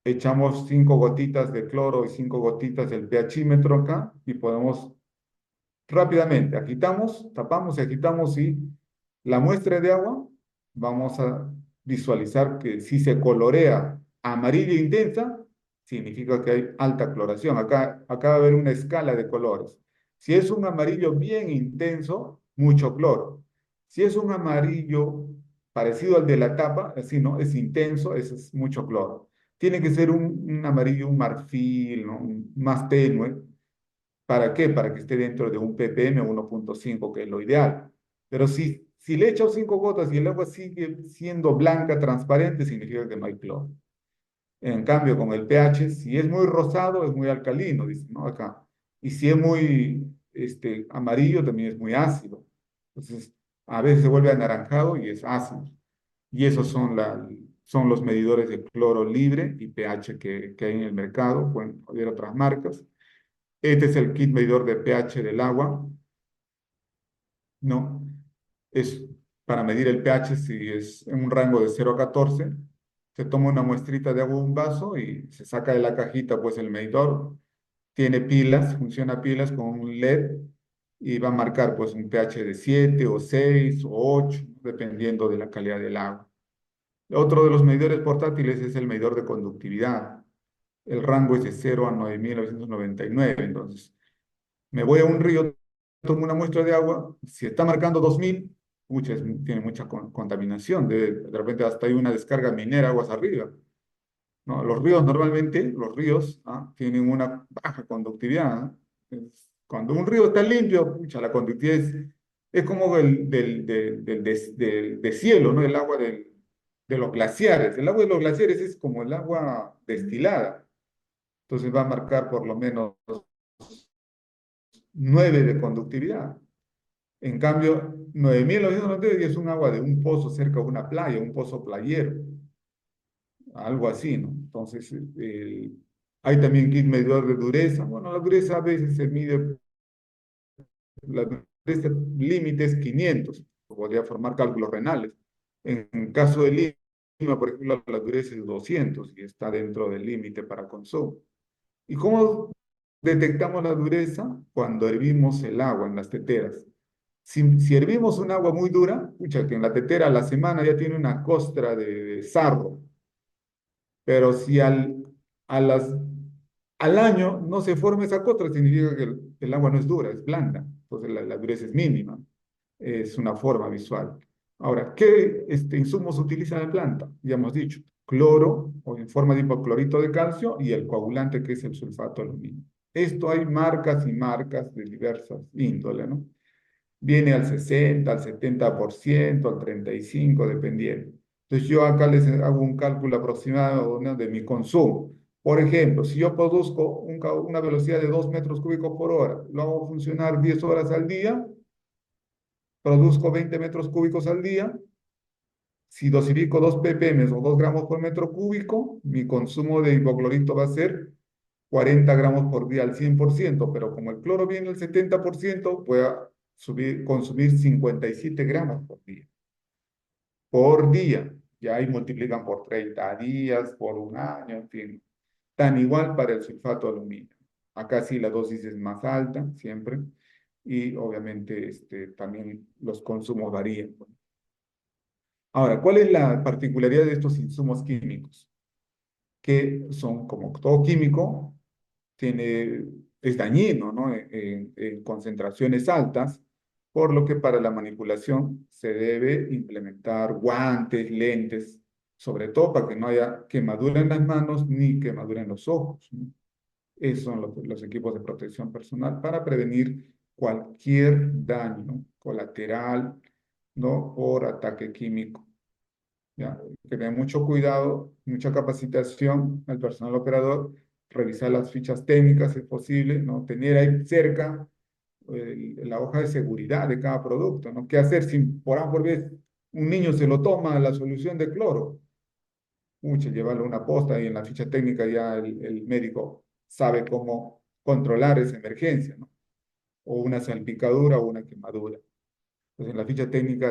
echamos 5 gotitas de cloro y 5 gotitas del pHímetro acá y podemos rápidamente, agitamos, tapamos y agitamos y la muestra de agua, vamos a visualizar que si se colorea amarilla intensa, significa que hay alta cloración. Acá va a haber una escala de colores. Si es un amarillo bien intenso, mucho cloro. Si es un amarillo parecido al de la tapa, así, ¿no? Es intenso, ese es mucho cloro. Tiene que ser un amarillo, un marfil, ¿no? Más tenue. ¿Para qué? Para que esté dentro de 1 ppm o 1,5, que es lo ideal. Pero si le echo 5 gotas y el agua sigue siendo blanca, transparente, significa que no hay cloro. En cambio, con el pH, si es muy rosado, es muy alcalino, dice, ¿no? Acá. Y si es muy amarillo, también es muy ácido. Entonces, a veces se vuelve anaranjado y es ácido. Y esos son los medidores de cloro libre y pH que hay en el mercado. Pueden haber otras marcas. Este es el kit medidor de pH del agua, ¿no? Es para medir el pH si es en un rango de 0 a 14. Se toma una muestrita de agua en un vaso y se saca de la cajita pues el medidor. Tiene pilas, funciona a pilas con un LED y va a marcar pues un pH de 7 o 6 o 8, dependiendo de la calidad del agua. Otro de los medidores portátiles es el medidor de conductividad. El rango es de 0 a 9.999, entonces me voy a un río, tomo una muestra de agua, si está marcando 2000, tiene mucha contaminación, de repente hasta hay una descarga minera aguas arriba, ¿no? Los ríos normalmente, tienen una baja conductividad, ¿no? Cuando un río está limpio, pucha, la conductividad es como del cielo, ¿no? El agua de los glaciares. El agua de los glaciares es como el agua destilada. Entonces va a marcar por lo menos 9 de conductividad. En cambio, 9.990 es un agua de un pozo cerca de una playa, un pozo playero, algo así, ¿no? Entonces, Hay también kit medidor de dureza. Bueno, la dureza a veces se mide, la dureza límite es 500, podría formar cálculos renales. En caso de Lima, por ejemplo, la dureza es 200 y está dentro del límite para consumo. ¿Y cómo detectamos la dureza? Cuando hervimos el agua en las teteras. Si hervimos un agua muy dura, pucha, que en la tetera a la semana ya tiene una costra de sarro, pero si a las, al año no se forma esa costra, significa que el agua no es dura, es blanda, entonces la dureza es mínima, es una forma visual. Ahora, ¿qué insumos utiliza la planta? Ya hemos dicho, cloro o en forma de hipoclorito de calcio y el coagulante que es el sulfato de aluminio. Esto hay marcas y marcas de diversas índoles, ¿no? Viene al 60, al 70%, al 35%, dependiendo. Entonces yo acá les hago un cálculo aproximado, ¿no?, de mi consumo. Por ejemplo, si yo produzco una velocidad de 2 metros cúbicos por hora, lo hago funcionar 10 horas al día, produzco 20 metros cúbicos al día. Si dosifico 2 ppm o 2 gramos por metro cúbico, mi consumo de hipoclorito va a ser 40 gramos por día al 100%, pero como el cloro viene al 70%, voy a consumir 57 gramos por día. Por día. Ya ahí multiplican por 30 días, por un año, en fin. Tan igual para el sulfato de aluminio. Acá sí la dosis es más alta, siempre. Y obviamente también los consumos varían. Ahora, ¿cuál es la particularidad de estos insumos químicos? Que son, como todo químico, es dañino, ¿no? En concentraciones altas, por lo que para la manipulación se debe implementar guantes, lentes, sobre todo para que no haya quemadura en las manos ni quemadura en los ojos, ¿no? Esos son los equipos de protección personal para prevenir cualquier daño colateral, ¿no?, por ataque químico. ¿Ya? Que tener mucho cuidado, mucha capacitación al personal operador, revisar las fichas técnicas si es posible, ¿no? Tener ahí cerca la hoja de seguridad de cada producto, ¿no? ¿Qué hacer si por A por B un niño se lo toma la solución de cloro? Mucho, llevarlo a una posta y en la ficha técnica ya el médico sabe cómo controlar esa emergencia, ¿no? O una salpicadura o una quemadura. Pues en la ficha técnica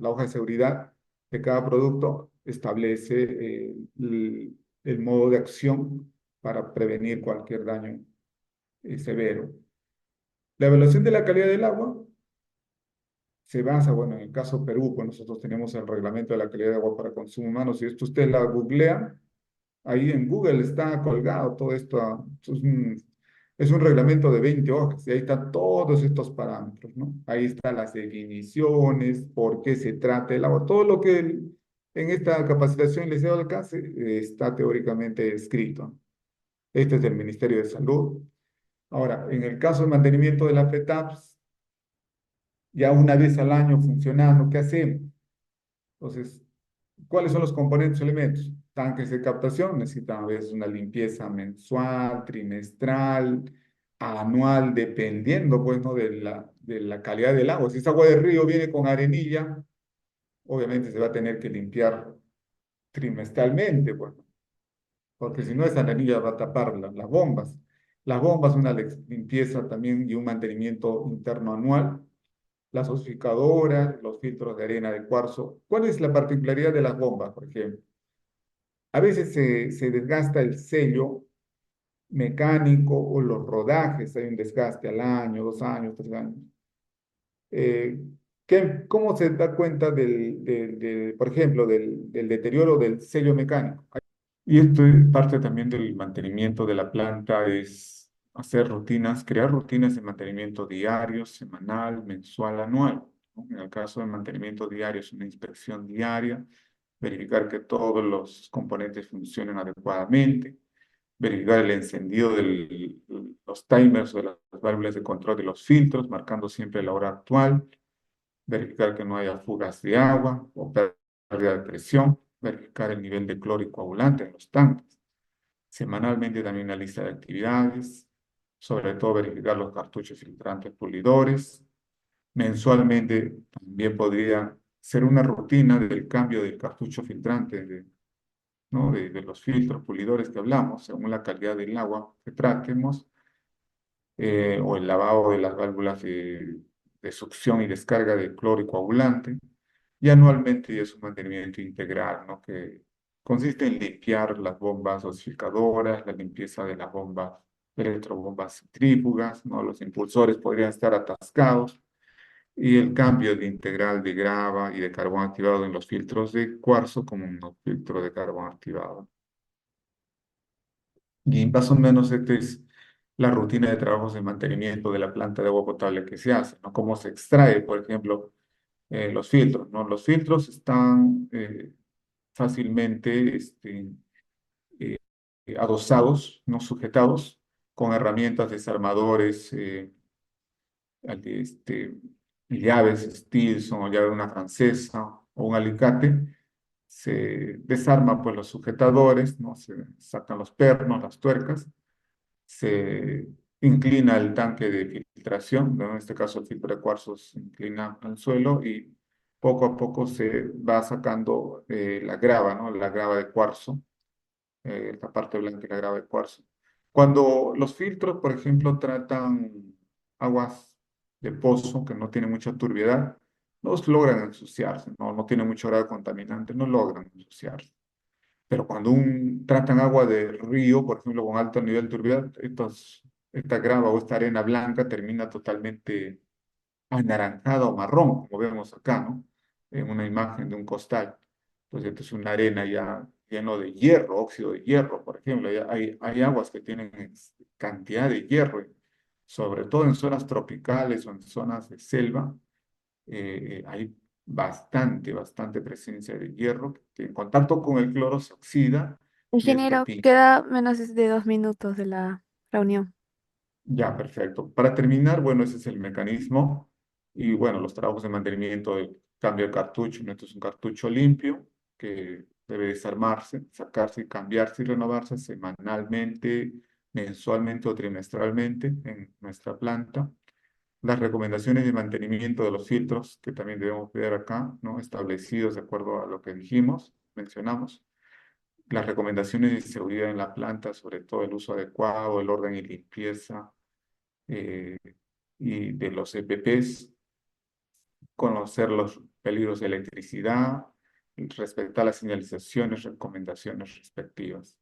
la hoja de seguridad de cada producto establece el modo de acción para prevenir cualquier daño severo. La evaluación de la calidad del agua se basa, bueno, en el caso Perú, pues nosotros tenemos el reglamento de la calidad de agua para consumo humano. Si esto usted la googlea, ahí en Google está colgado todo esto. Es un reglamento de 20 hojas y ahí están todos estos parámetros, ¿no? Ahí están las definiciones, por qué se trata el agua, todo lo que en esta capacitación les dio alcance está teóricamente escrito. Este es del Ministerio de Salud. Ahora, en el caso del mantenimiento de la PETAPS, ya una vez al año funcionando, ¿qué hacemos? Entonces, ¿cuáles son los componentes o elementos? Tanques de captación necesitan a veces una limpieza mensual, trimestral, anual, dependiendo, pues, ¿no?, de la calidad del agua. Si esa agua de río viene con arenilla, obviamente se va a tener que limpiar trimestralmente, pues, porque si no, esa arenilla va a tapar las bombas. Las bombas, una limpieza también y un mantenimiento interno anual. Las osificadoras, los filtros de arena de cuarzo. ¿Cuál es la particularidad de las bombas, por ejemplo? A veces se desgasta el sello mecánico o los rodajes, hay un desgaste al año, 2 años, 3 años. Eh, ¿Cómo se da cuenta por ejemplo, del deterioro del sello mecánico? Y esto es parte también del mantenimiento de la planta, es hacer rutinas, crear rutinas de mantenimiento diario, semanal, mensual, anual, ¿no? En el caso del mantenimiento diario es una inspección diaria, verificar que todos los componentes funcionen adecuadamente, verificar el encendido de los timers de las válvulas de control de los filtros, marcando siempre la hora actual, verificar que no haya fugas de agua o pérdida de presión, verificar el nivel de cloro y coagulante en los tanques. Semanalmente también una lista de actividades, sobre todo verificar los cartuchos filtrantes pulidores. Mensualmente también podría ser una rutina del cambio del cartucho filtrante ¿no? De los filtros pulidores que hablamos, según la calidad del agua que tratemos, o el lavado de las válvulas de succión y descarga de cloro y coagulante, y anualmente ya es un mantenimiento integral, ¿no? Que consiste en limpiar las bombas osificadoras, la limpieza de las bombas, electrobombas centrífugas, ¿no? Los impulsores podrían estar atascados, y el cambio de integral de grava y de carbón activado en los filtros de cuarzo como un filtro de carbón activado. Y más o menos esta es la rutina de trabajos de mantenimiento de la planta de agua potable que se hace, ¿no? Cómo se extrae, por ejemplo, los filtros, ¿no? Los filtros están fácilmente eh, adosados, no sujetados, con herramientas desarmadores, este, llaves Stilson o llave de una francesa o un alicate. Se desarma pues los sujetadores, ¿no? Se sacan los pernos, las tuercas, se inclina el tanque de filtración, ¿no? En este caso el filtro de cuarzo se inclina al suelo y poco a poco se va sacando la grava, ¿no? La grava de cuarzo, la parte blanca y la grava de cuarzo. Cuando los filtros, por ejemplo, tratan aguas de pozo que no tienen mucha turbiedad, no logran ensuciarse, ¿no? No tienen mucho grado contaminante, no logran ensuciarse. Pero cuando tratan agua de río, por ejemplo, con alto nivel de turbiedad, esta grava o esta arena blanca termina totalmente anaranjada o marrón, como vemos acá, ¿no? En una imagen de un costal. Entonces, esto es una arena ya lleno de hierro, óxido de hierro, por ejemplo. Hay aguas que tienen cantidad de hierro, sobre todo en zonas tropicales o en zonas de selva, hay bastante presencia de hierro que en contacto con el cloro se oxida y es Ingeniero, propicio. queda menos de 2 minutos de la reunión. Ya, perfecto. Para terminar, bueno, ese es el mecanismo y bueno, los trabajos de mantenimiento del cambio de cartucho. ¿No? Esto es un cartucho limpio que debe desarmarse, sacarse y cambiarse y renovarse semanalmente, mensualmente o trimestralmente en nuestra planta. Las recomendaciones de mantenimiento de los filtros, que también debemos ver acá, ¿no? Establecidos de acuerdo a lo que dijimos, mencionamos. Las recomendaciones de seguridad en la planta, sobre todo el uso adecuado, el orden y limpieza eh, y de los EPPs, conocer los peligros de electricidad, respetar las señalizaciones, recomendaciones respectivas.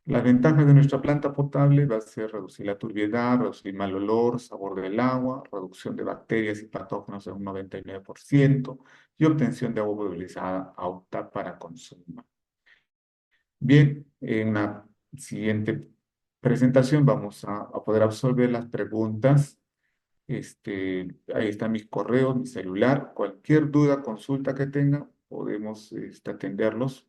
Las ventajas de nuestra planta potable va a ser reducir la turbiedad, reducir el mal olor, sabor del agua, reducción de bacterias y patógenos en un 99% y obtención de agua potabilizada apta para consumo. Bien, en una siguiente presentación vamos a poder absolver las preguntas. Ahí están mis correos, mi celular. Cualquier duda, consulta que tengan, podemos atenderlos.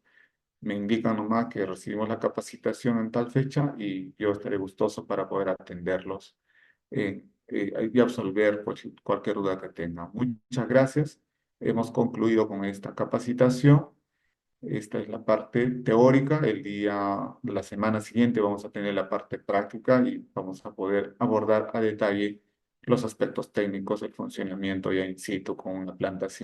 Me indican nomás que recibimos la capacitación en tal fecha y yo estaré gustoso para poder atenderlos y absolver cualquier duda que tengan. Muchas gracias. Hemos concluido con esta capacitación. Esta es la parte teórica. La semana siguiente vamos a tener la parte práctica y vamos a poder abordar a detalle los aspectos técnicos del funcionamiento ya in situ con una planta así.